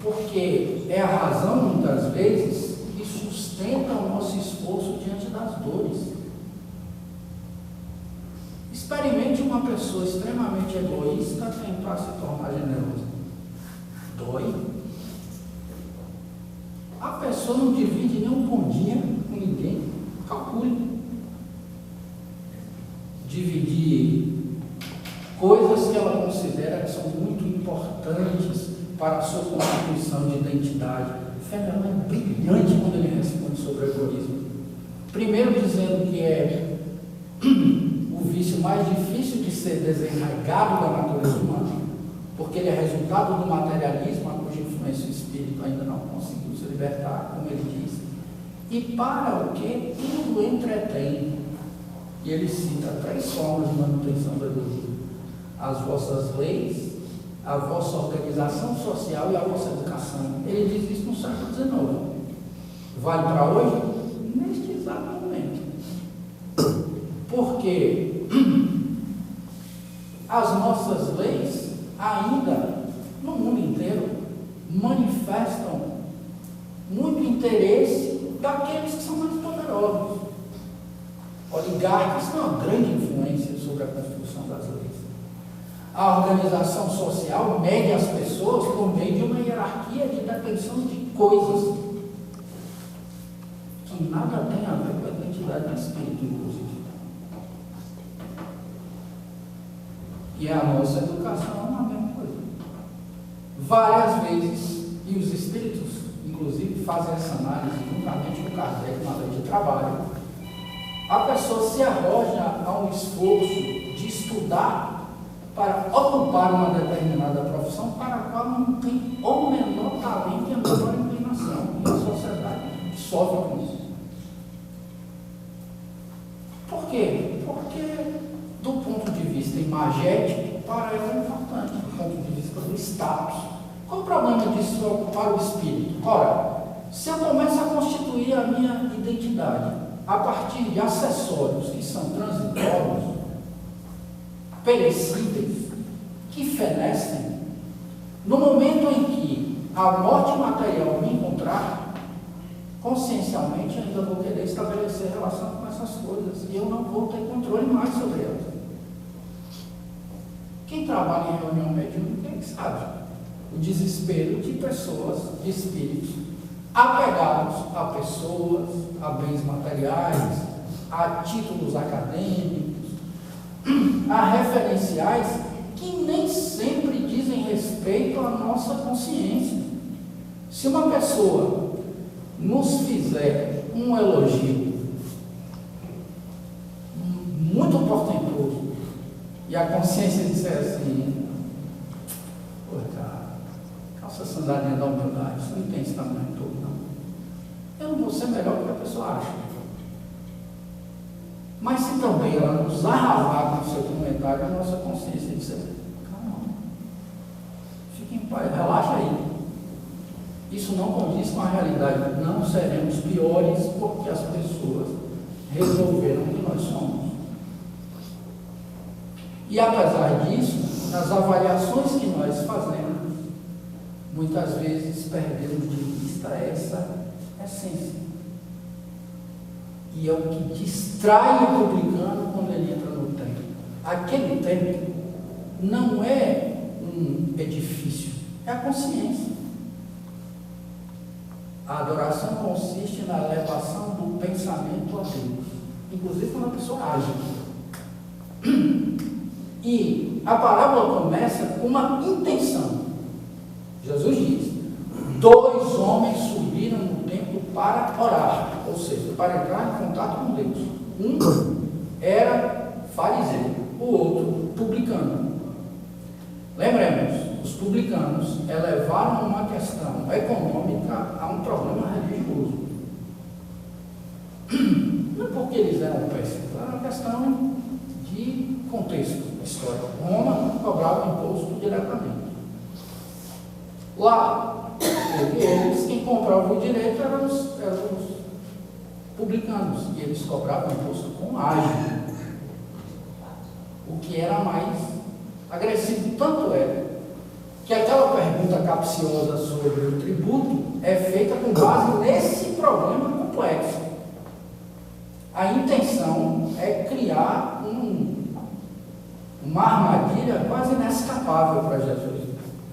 D: Porque é a razão, muitas vezes, que sustenta o nosso esforço diante das dores. Experimente uma pessoa extremamente egoísta tentar se tornar generosa. Dói. A pessoa não divide nem um bom dia com ninguém. Calcule. Dividir coisas que ela considera que são muito importantes para a sua constituição de identidade. Fenelon é brilhante quando ele responde sobre o egoísmo. Primeiro dizendo que é o vício mais difícil de ser desenraigado da natureza humana, porque ele é resultado do materialismo, a cuja influência o espírito ainda não conseguiu se libertar, como ele diz. E para o que tudo entretém. E ele cita 3 formas de manutenção do egoísmo: as vossas leis, a vossa organização social e a vossa educação. Ele diz isso no século XIX. Vale para hoje? Neste exato momento. Porque as nossas leis ainda, no mundo inteiro, manifestam muito interesse daqueles que são mais poderosos. Oligarcas têm uma grande influência sobre a construção das leis. A organização social mede as pessoas por meio de uma hierarquia de detenção de coisas que nada tem a ver com a identidade do espírito, inclusive. E a nossa educação é a mesma coisa. Várias vezes, e os espíritos, inclusive, fazem essa análise juntamente com Kardec na lei de trabalho, a pessoa se arroja a um esforço de estudar para ocupar uma determinada profissão para a qual não tem o menor talento e a menor inclinação, e a sociedade sofre com isso. Por quê? Porque, do ponto de vista imagético, para ela é importante, do ponto de vista do status. Qual o problema disso para o espírito? Ora, se eu começo a constituir a minha identidade a partir de acessórios que são transitórios, perecíveis, que fenecem, no momento em que a morte material me encontrar, consciencialmente ainda vou querer estabelecer relação com essas coisas e eu não vou ter controle mais sobre elas. Quem trabalha em reunião mediúnica é que sabe o desespero de pessoas, de espíritos apegados a pessoas, a bens materiais, a títulos acadêmicos, a referenciais que nem sempre dizem respeito à nossa consciência. Se uma pessoa nos fizer um elogio muito portentoso e a consciência disser assim: pô, cara, calça sandália da humildade, você não tem esse tamanho todo, não. Eu não vou ser melhor do que a pessoa acha. Mas se também ela nos arrasar com o seu comentário, a nossa consciência diz: calma, fique em paz, relaxa aí. Isso não condiz com a realidade. Não seremos piores porque as pessoas resolveram que nós somos. E apesar disso, nas avaliações que nós fazemos, muitas vezes perdemos de vista essa essência. E é o que distrai o publicano quando ele entra no templo. Aquele templo não é um edifício, é a consciência. A adoração consiste na elevação do pensamento a Deus, inclusive quando a pessoa age. E a parábola começa com uma intenção. Jesus diz: 2 homens subiram no templo para orar, ou seja, para entrar em contato com Deus. Um era fariseu, o outro publicano. Lembremos, os publicanos elevaram uma questão econômica a um problema religioso. Não porque eles eram péssimos, era uma questão de contexto histórico. Roma cobrava imposto diretamente. Lá, eles, quem comprava o direito eram os publicanos, e eles cobravam imposto com ágio, o que era mais agressivo. Tanto é que aquela pergunta capciosa sobre o tributo é feita com base nesse problema complexo. A intenção é criar uma armadilha quase inescapável para Jesus.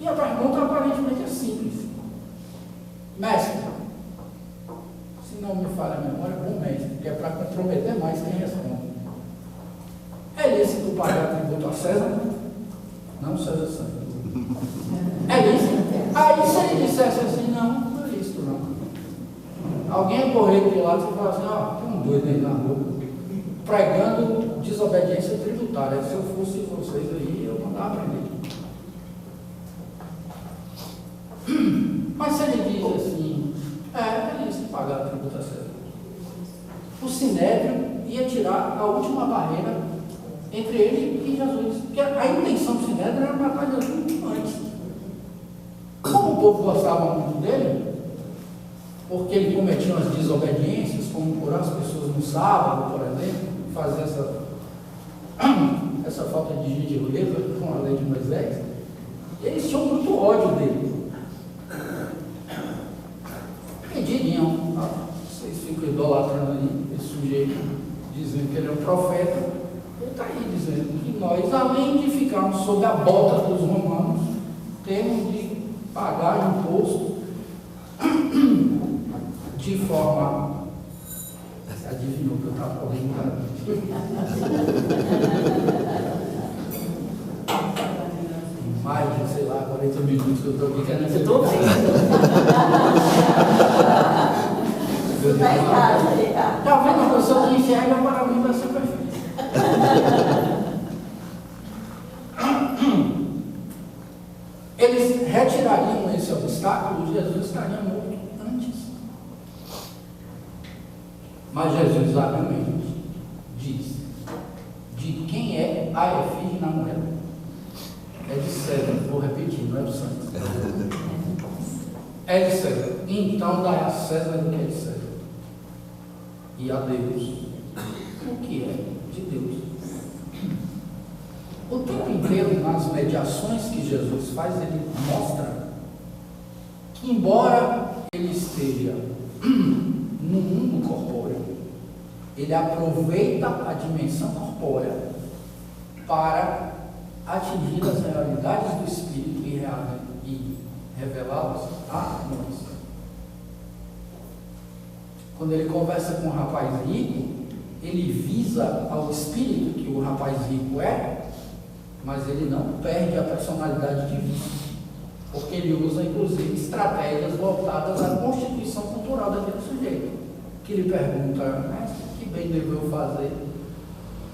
D: E a pergunta aparentemente é simples: mestre, se não me falha a memória, bom mestre, que é para comprometer mais quem responde. É lícito pagar tributo a César? Não, César Santo. É lícito? Aí se ele dissesse assim: não é lícito não. Alguém correr de lado e falar assim: ó, tem um doido aí na rua pregando desobediência tributária. Se eu fosse vocês aí, eu mandava prender. Mas se ele diz assim: é lícito pagar a tributo a César, o Sinédrio ia tirar a última barreira entre ele e Jesus, porque a intenção do Sinédrio era matar Jesus muito antes. Como o povo gostava muito dele, porque ele cometia umas desobediências, como curar as pessoas no sábado, por exemplo, fazer essa falta de gentileza com a lei de Moisés, eles tinham muito ódio dele. E diriam: vocês ficam idolatrando aí esse sujeito, dizendo que ele é um profeta. Ele está aí dizendo que nós, além de ficarmos sob a bota dos romanos, temos de pagar imposto de forma... Você adivinhou que eu estava falando, cara? Mais de, sei lá, 40 minutos que eu estou aqui querendo ser.
A: Estou vendo. Está em casa, Ricardo.
D: Está vendo? A pessoa que enxerga para mim vai ser perfeito. Eles retirariam esse obstáculo, Jesus estaria morto antes. Mas Jesus habilmente diz: de quem é a efígie na moeda? É de César. Vou repetir, não é do santo. É de César. Então dá a César o que é de César, e a Deus o que é de Deus. O tempo inteiro, nas mediações que Jesus faz, ele mostra que, embora ele esteja no mundo corpóreo, ele aproveita a dimensão corpórea para atingir as realidades do Espírito e revelá-las a nós. Quando ele conversa com o rapaz rico, ele visa ao Espírito que o rapaz rico é, mas ele não perde a personalidade divina, porque ele usa, inclusive, estratégias voltadas à constituição cultural daquele sujeito, que lhe pergunta: mestre, que bem devo eu fazer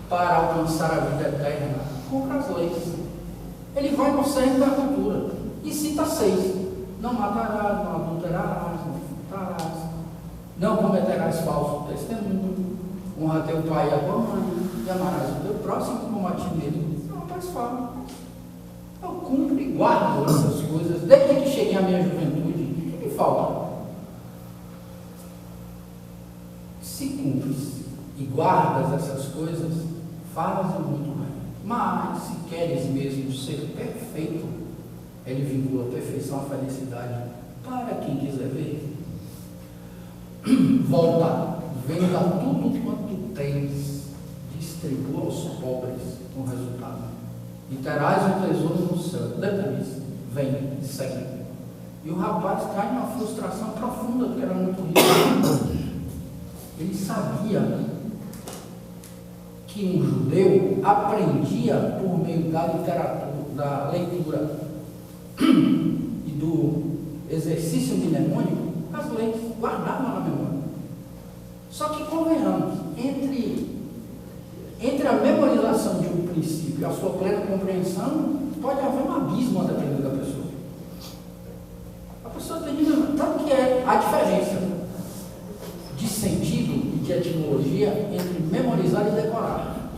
D: para alcançar a vida eterna? Cumpra as leis. Ele vai no centro da cultura e cita 6: não matarás, não adulterarás, não furtarás, não cometerás falso testemunho, honra teu pai e a tua mãe, e amarás o teu próximo como a ti mesmo. Não, mas fala. Eu cumpro e guardo essas coisas desde que cheguei à minha juventude. O que me falta? Se cumpres e guardas essas coisas, fazes muito bem. Mas se queres mesmo ser perfeito, ele vincula a perfeição à felicidade para quem quiser ver. Volta, venda tudo quanto tens, distribua aos pobres com resultado, e terás um tesouro no céu. Depois, vem e segue. E o rapaz cai numa frustração profunda, porque era muito rico. Ele sabia que um judeu aprendia por meio da literatura, da leitura e do exercício mnemônico as leis, guardava na memória. Só que, convenhamos, entre a memorização de um princípio e a sua plena compreensão, pode haver um abismo a depender da pessoa. A pessoa tem que lembrar, tanto que é a diferença de sentido e de etimologia entre memorizar e decorar.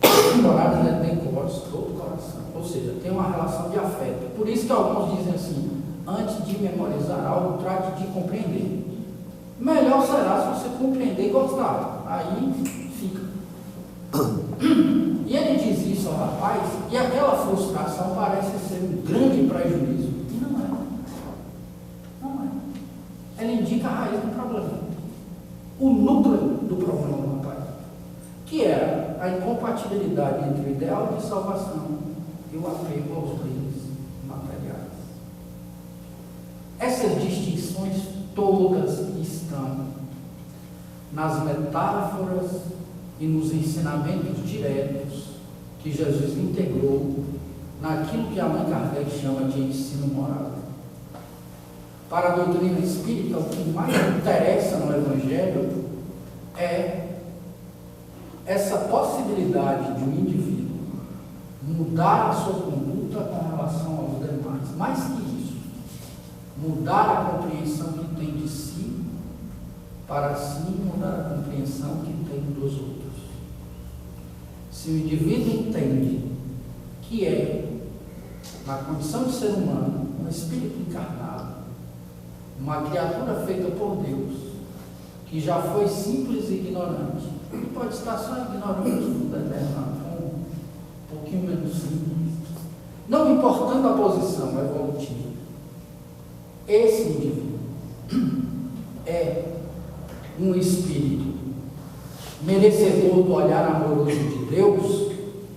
D: Decorar é decora todo o coração, ou seja, tem uma relação de afeto. Por isso que alguns dizem assim: antes de memorizar algo, trate de compreender. Melhor será se você compreender e gostar. Aí fica. E ele diz isso ao rapaz, e aquela frustração parece ser um grande prejuízo. E não é. Não é. Ele indica a raiz do problema. O núcleo do problema do rapaz, que era a incompatibilidade entre o ideal de salvação e o apego aos bens materiais. Essas distinções todas estão nas metáforas e nos ensinamentos diretos que Jesus integrou naquilo que a mãe Kardec chama de ensino moral. Para a doutrina espírita, o que mais interessa no Evangelho é essa possibilidade de um indivíduo mudar a sua conduta com relação aos demais. Mais que isso, mudar a compreensão que tem de si, para assim mudar a compreensão que tem dos outros. Se o indivíduo entende que é, na condição de ser humano, um espírito encarnado, uma criatura feita por Deus, que já foi simples e ignorante, ele pode estar só ignorando o determinado ponto, um pouquinho menos simples, não importando a posição evolutiva. Esse indivíduo é um espírito merecedor do olhar amoroso de Deus.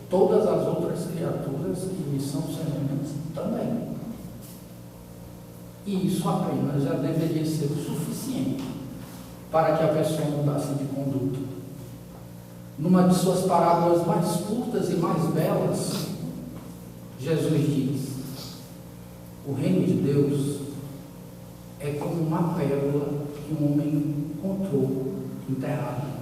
D: Todas as outras criaturas que lhe são semelhantes também. E isso apenas já deveria ser o suficiente para que a pessoa mudasse de conduta. Numa de suas parábolas mais curtas e mais belas, Jesus diz: o reino de Deus é como uma pérola que um homem encontrou enterrada.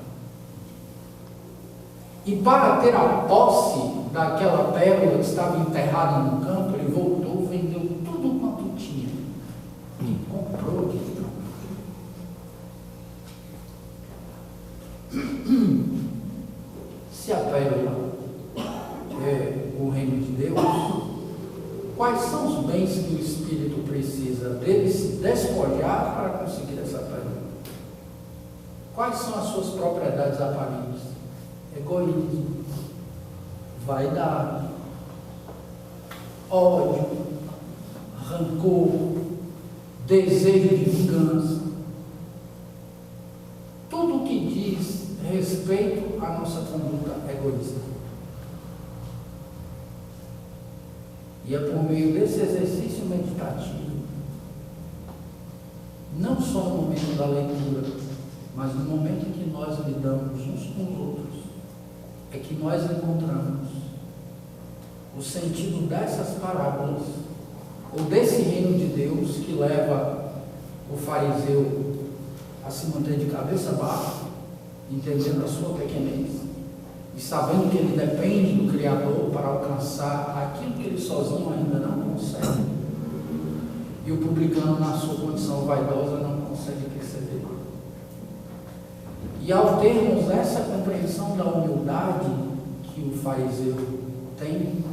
D: E para ter a posse daquela pérola que estava enterrada no campo, ele voltou, vendeu tudo quanto tinha e comprou aquele campo. Se a pérola é o reino de Deus, quais são os bens que o espírito precisa dele se despojar para conseguir essa pérola? Quais são as suas propriedades aparentes? Egoísmo, vaidade, ódio, rancor, desejo de vingança. Tudo o que diz respeito à nossa conduta egoísta. E é por meio desse exercício meditativo, não só no momento da leitura, mas no momento em que nós lidamos uns com os outros, é que nós encontramos o sentido dessas parábolas, ou desse reino de Deus que leva o fariseu a se manter de cabeça baixa, entendendo a sua pequenez, e sabendo que ele depende do Criador para alcançar aquilo que ele sozinho ainda não consegue. E o publicano, na sua condição vaidosa, não consegue perceber. E ao termos essa compreensão da humildade que o fariseu tem,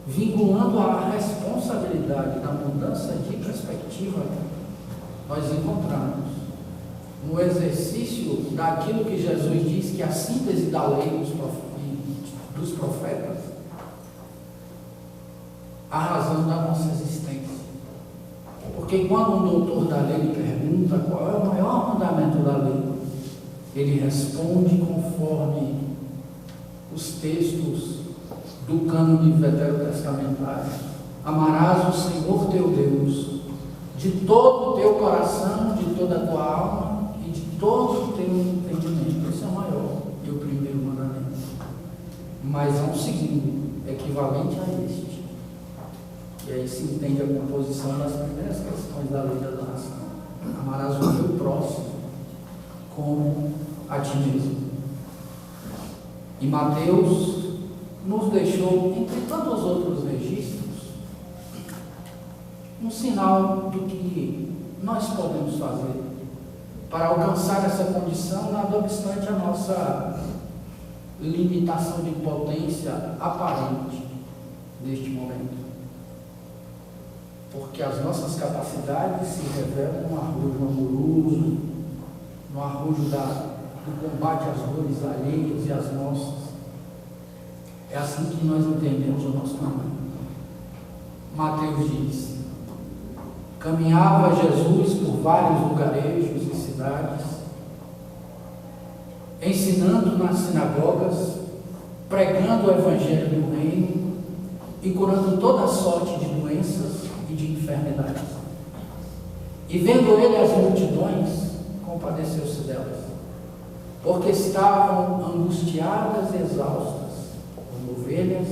D: vinculando a responsabilidade da mudança de perspectiva, nós encontramos no exercício daquilo que Jesus diz que é a síntese da lei dos profetas, a razão da nossa existência. Porque quando um doutor da lei lhe pergunta qual é o maior mandamento da lei, ele responde conforme os textos do cânone veterotestamentário: amarás o Senhor teu Deus de todo o teu coração, de toda a tua alma e de todo o teu entendimento. Esse é o maior e o primeiro mandamento. Mas há um segundo, equivalente a este. E aí se entende a composição das primeiras questões da lei da adoração: amarás o teu próximo como a ti mesmo. E Mateus nos deixou, entre tantos outros registros, um sinal do que nós podemos fazer para alcançar essa condição, não obstante a nossa limitação de potência aparente neste momento. Porque as nossas capacidades se revelam no arrojo amoroso, no arrojo do combate às dores alheias e às nossas. É assim que nós entendemos o nosso tamanho. Mateus diz: caminhava Jesus por vários lugarejos e cidades, ensinando nas sinagogas, pregando o evangelho do reino e curando toda sorte de doenças e de enfermidades. E vendo ele as multidões, compadeceu-se delas, porque estavam angustiadas e exaustas, como ovelhas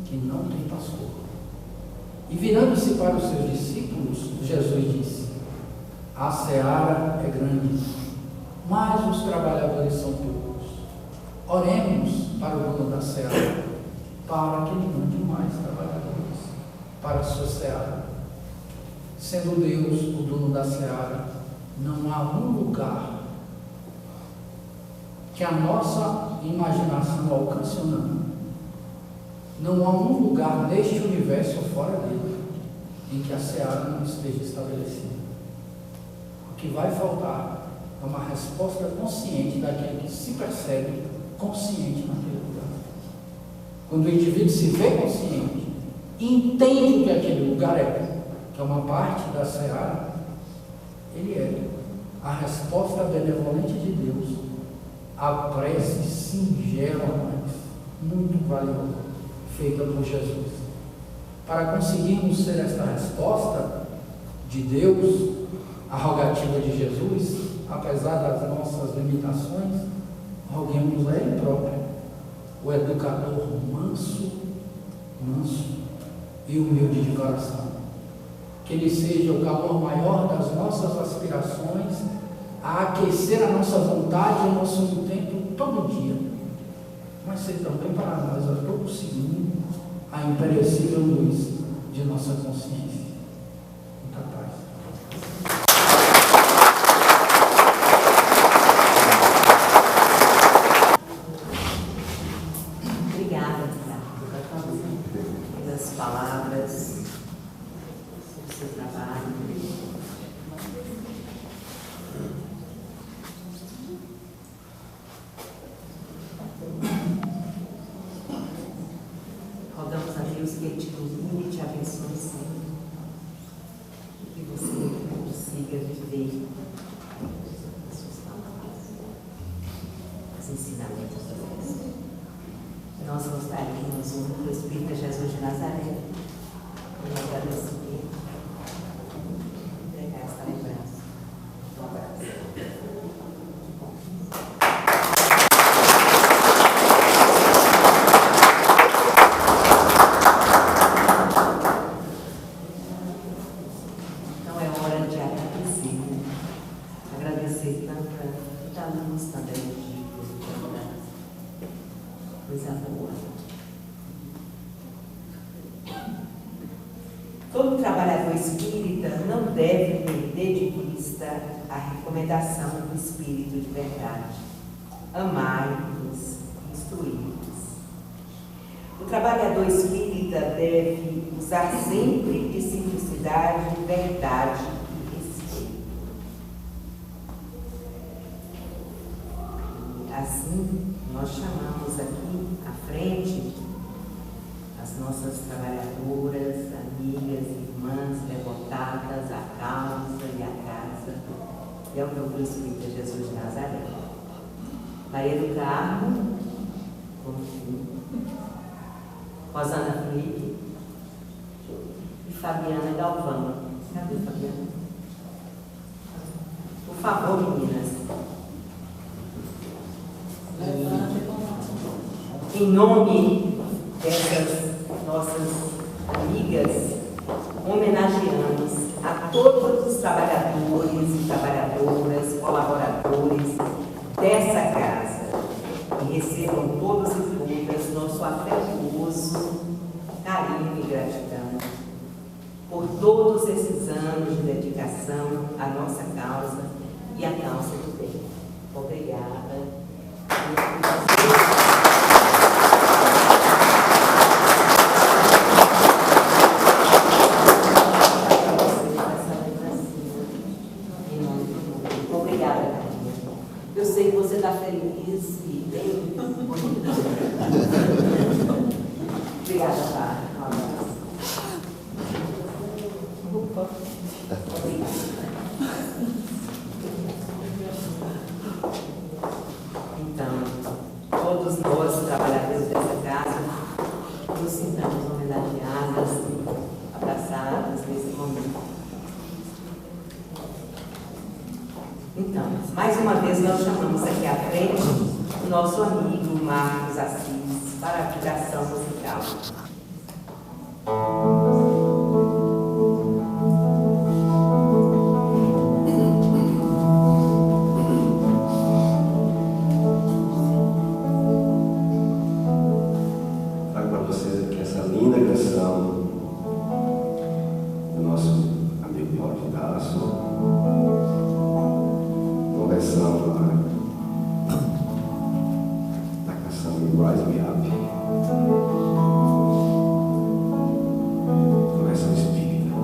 D: que não têm pastor. E virando-se para os seus discípulos, Jesus disse: a seara é grande, mas os trabalhadores são poucos. Oremos para o dono da seara, para que lhe mande mais trabalhadores para a sua seara. Sendo Deus o dono da seara, não há um lugar que a nossa imaginação alcance ou não. Não há um lugar neste universo ou fora dele em que a seara não esteja estabelecida. O que vai faltar é uma resposta consciente daquele que se percebe consciente naquele lugar. Quando o indivíduo se vê consciente e entende que aquele lugar que é uma parte da seara, ele é a resposta benevolente de Deus à prece singela, mas muito valiosa, feita por Jesus. Para conseguirmos ser esta resposta de Deus à rogativa de Jesus, apesar das nossas limitações, roguemos a Ele próprio, o educador manso e humilde de coração. Que Ele seja o calor maior das nossas aspirações, a aquecer a nossa vontade e o nosso intento todo dia, mas seja também para nós a todo segundo a imperecível luz de nossa consciência. Muita paz.
A: Obrigada, pelas palavras, pelo seu trabalho. Rogamos a Deus que Ele te ilumine e te abençoe sempre. Que você consiga viver as suas palavras, os ensinamentos de Deus. Nós gostaríamos, o Espírito Jesus de Nazaré, em agradecimento, entregar esta lembrança. Um abraço. coisa boa. Todo trabalhador espírita não deve perder de vista a recomendação do Espírito de verdade. Amai-vos, instruí-vos. O trabalhador espírita deve usar sempre de simplicidade, verdade e respeito. Assim, nós chamamos aqui à frente as nossas trabalhadoras, amigas, irmãs, devotadas à causa e à casa e ao Grupo Espírita Jesus de Nazaré. Maria do Carmo, Rosana Felipe e Fabiana Galvão. Cadê Fabiana? Por favor, meninas. Em nome dessas nossas amigas, homenageamos a todos os trabalhadores e trabalhadoras, colaboradores dessa casa, e recebam todos e todas nosso afetuoso carinho e gratidão por todos esses anos de dedicação à nossa causa e à causa do bem. Obrigada. Obrigada, Carlinha. Eu sei que você está feliz e bem bonita. Obrigada, tá? Um abraço. Então, todos nós, trabalhadores dessa casa, nos sintamos homenageadas e abraçadas nesse momento. Então, mais uma vez nós chamamos aqui à frente o nosso amigo Marcos Assis para a divulgação musical.
C: Trago para vocês aqui essa linda canção do nosso amigo Paulo de Daço, uma versão da canção Rise Me Up, uma versão espírita.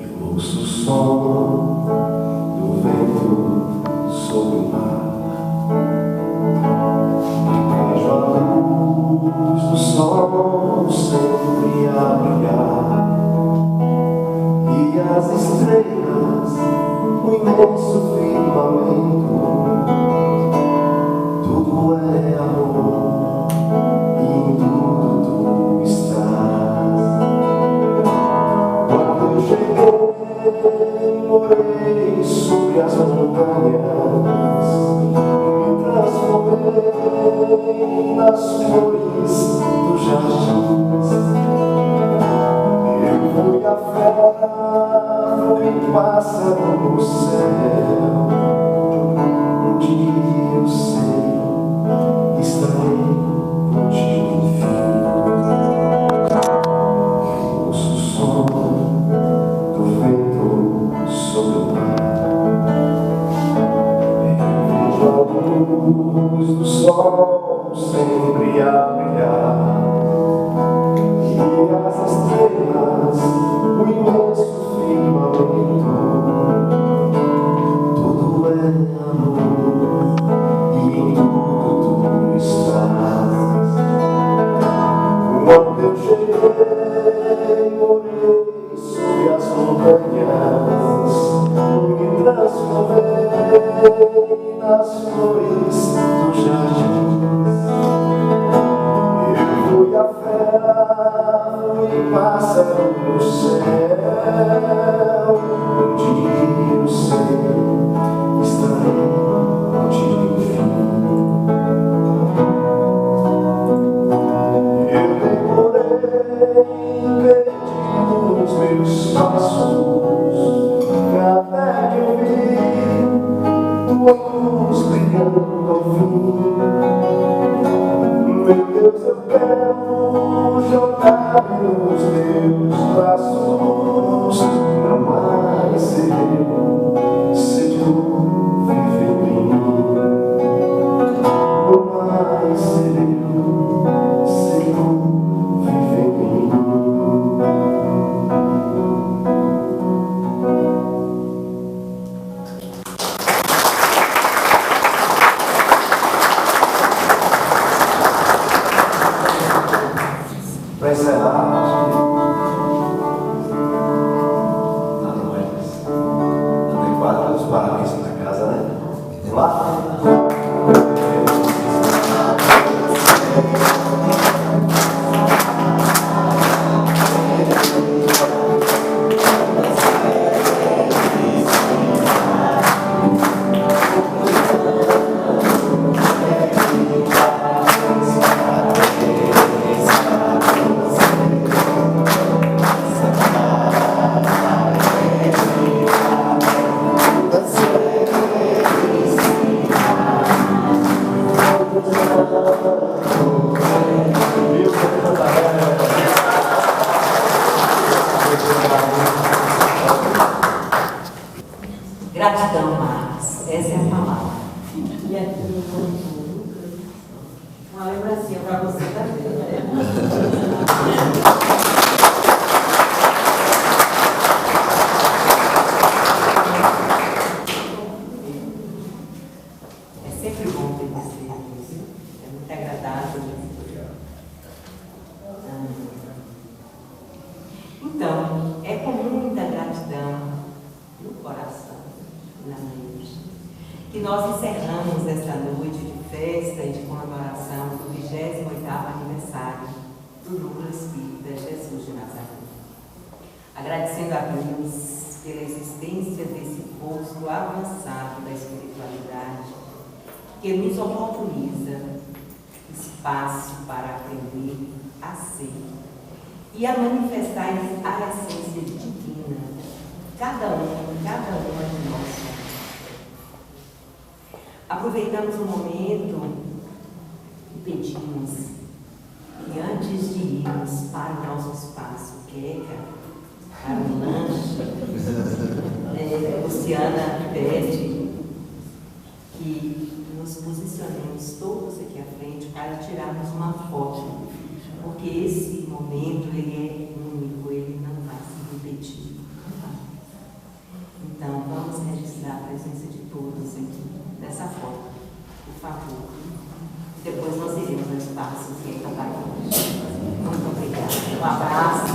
C: Eu ouço o som do vento sobre o mar, e vejo a luz do sol sempre a brilhar, e as estrelas, o imenso firmamento, tudo é amor, e em tudo tu estás. Quando eu cheguei, morei sobre as montanhas, me transformei nas flores dos jardins. Eu fui a fera, fui pássaro no céu. Um dia eu sei, estarei contigo, enfim. Eu ouço o som do vento sobre o mar, eu vejo a luz do sol sempre a brilhar, e as estrelas, o imenso firmamento, tudo é amor, e em tudo tu estás.
A: Gratidão, Marcos. Essa é a palavra.
E: E aqui, uma lembrancinha para você também.
A: É sempre bom ter você aqui. É muito agradável. Então, é com muita gratidão no coração, na mente, que nós encerramos esta noite de festa e de comemoração do 28º aniversário do Núcleo Espírita Jesus de Nazaré. Agradecendo a Deus pela existência desse posto avançado da espiritualidade, que nos oportuniza espaço para aprender a ser e a manifestar a essência divina, cada uma de nós. Aproveitamos o momento e pedimos que antes de irmos para o nosso espaço queca, para o lanche, Luciana pede que nos posicionemos todos aqui à frente para tirarmos uma foto, porque esse momento ele é único, ele não vai se repetir. Então, vamos registrar a presença de todos aqui nessa foto, por favor. Depois nós iremos no espaço que é para hoje. Muito obrigada. Um abraço.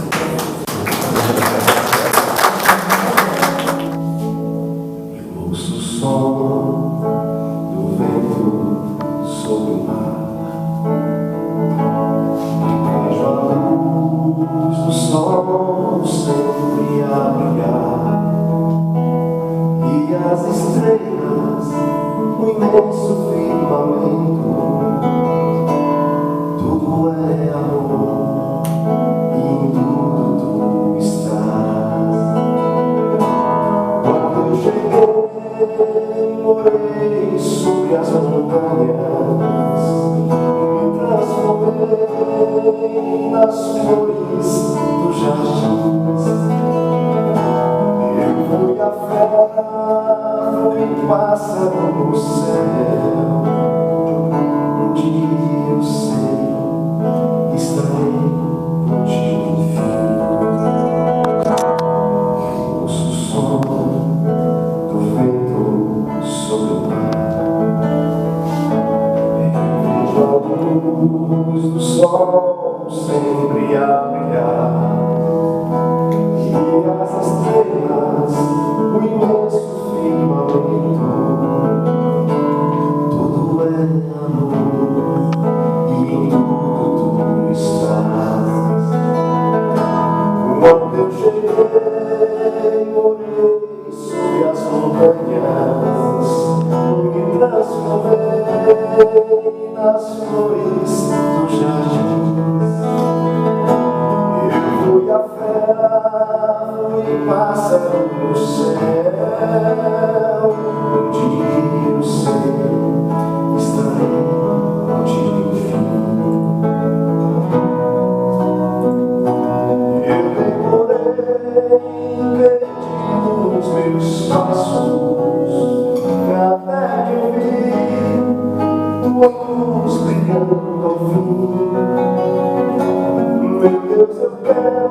C: Eu ouço o som do vento sobre o mar e vejo a luz do sol sempre a brilhar e as estrelas, o imenso firmamento, tudo é amor e em tudo tu estás. Quando eu cheguei, morei sobre as montanhas, me transformei nas flores dos jardins. Eu fui a fera, fui pássaro no céu. Um dia eu sei, estarei contigo enfim. Eu ouço o som do vento sobre o mar. Eu vejo a luz do sol sempre a brilhar e as estrelas, o imenso firmamento, tudo é amor e em tudo tu estás. Quando eu cheguei, morei sobre as montanhas, me transformei nas flores dos jardins. Eu fui a fera, fui pássaro no céu. Um dia eu sei, estarei contigo enfim. Eu demorei perdido nos meus passos, até que eu vi tua luz brilhando ao fim. Meu Deus, eu quero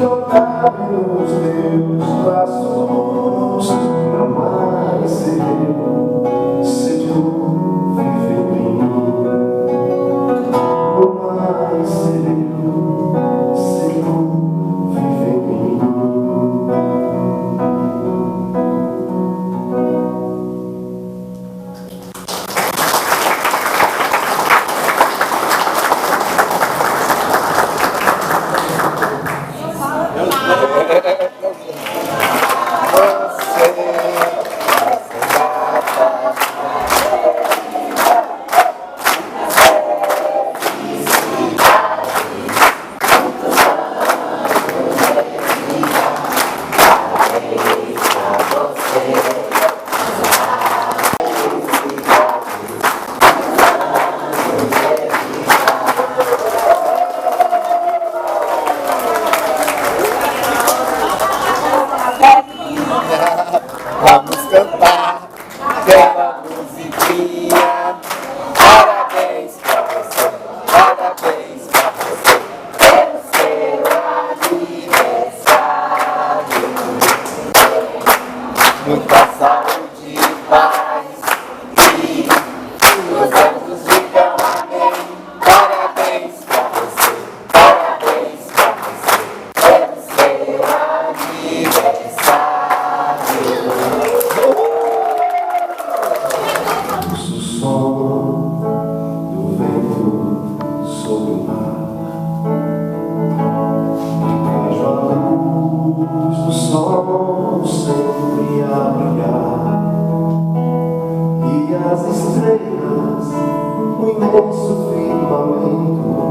C: jogar-me nos teus braços, não mais ser eu, ser tu viver em mim. Não mais ser eu, ser tu viver em mim.
F: Não muita saúde e paz. E os anos digam amém. Parabéns pra você, parabéns pra você, pelo seu aniversário.
C: Ouço o som do vento sobre o mar e vejo a luz do sol sempre a brilhar, e as estrelas no imenso firmamento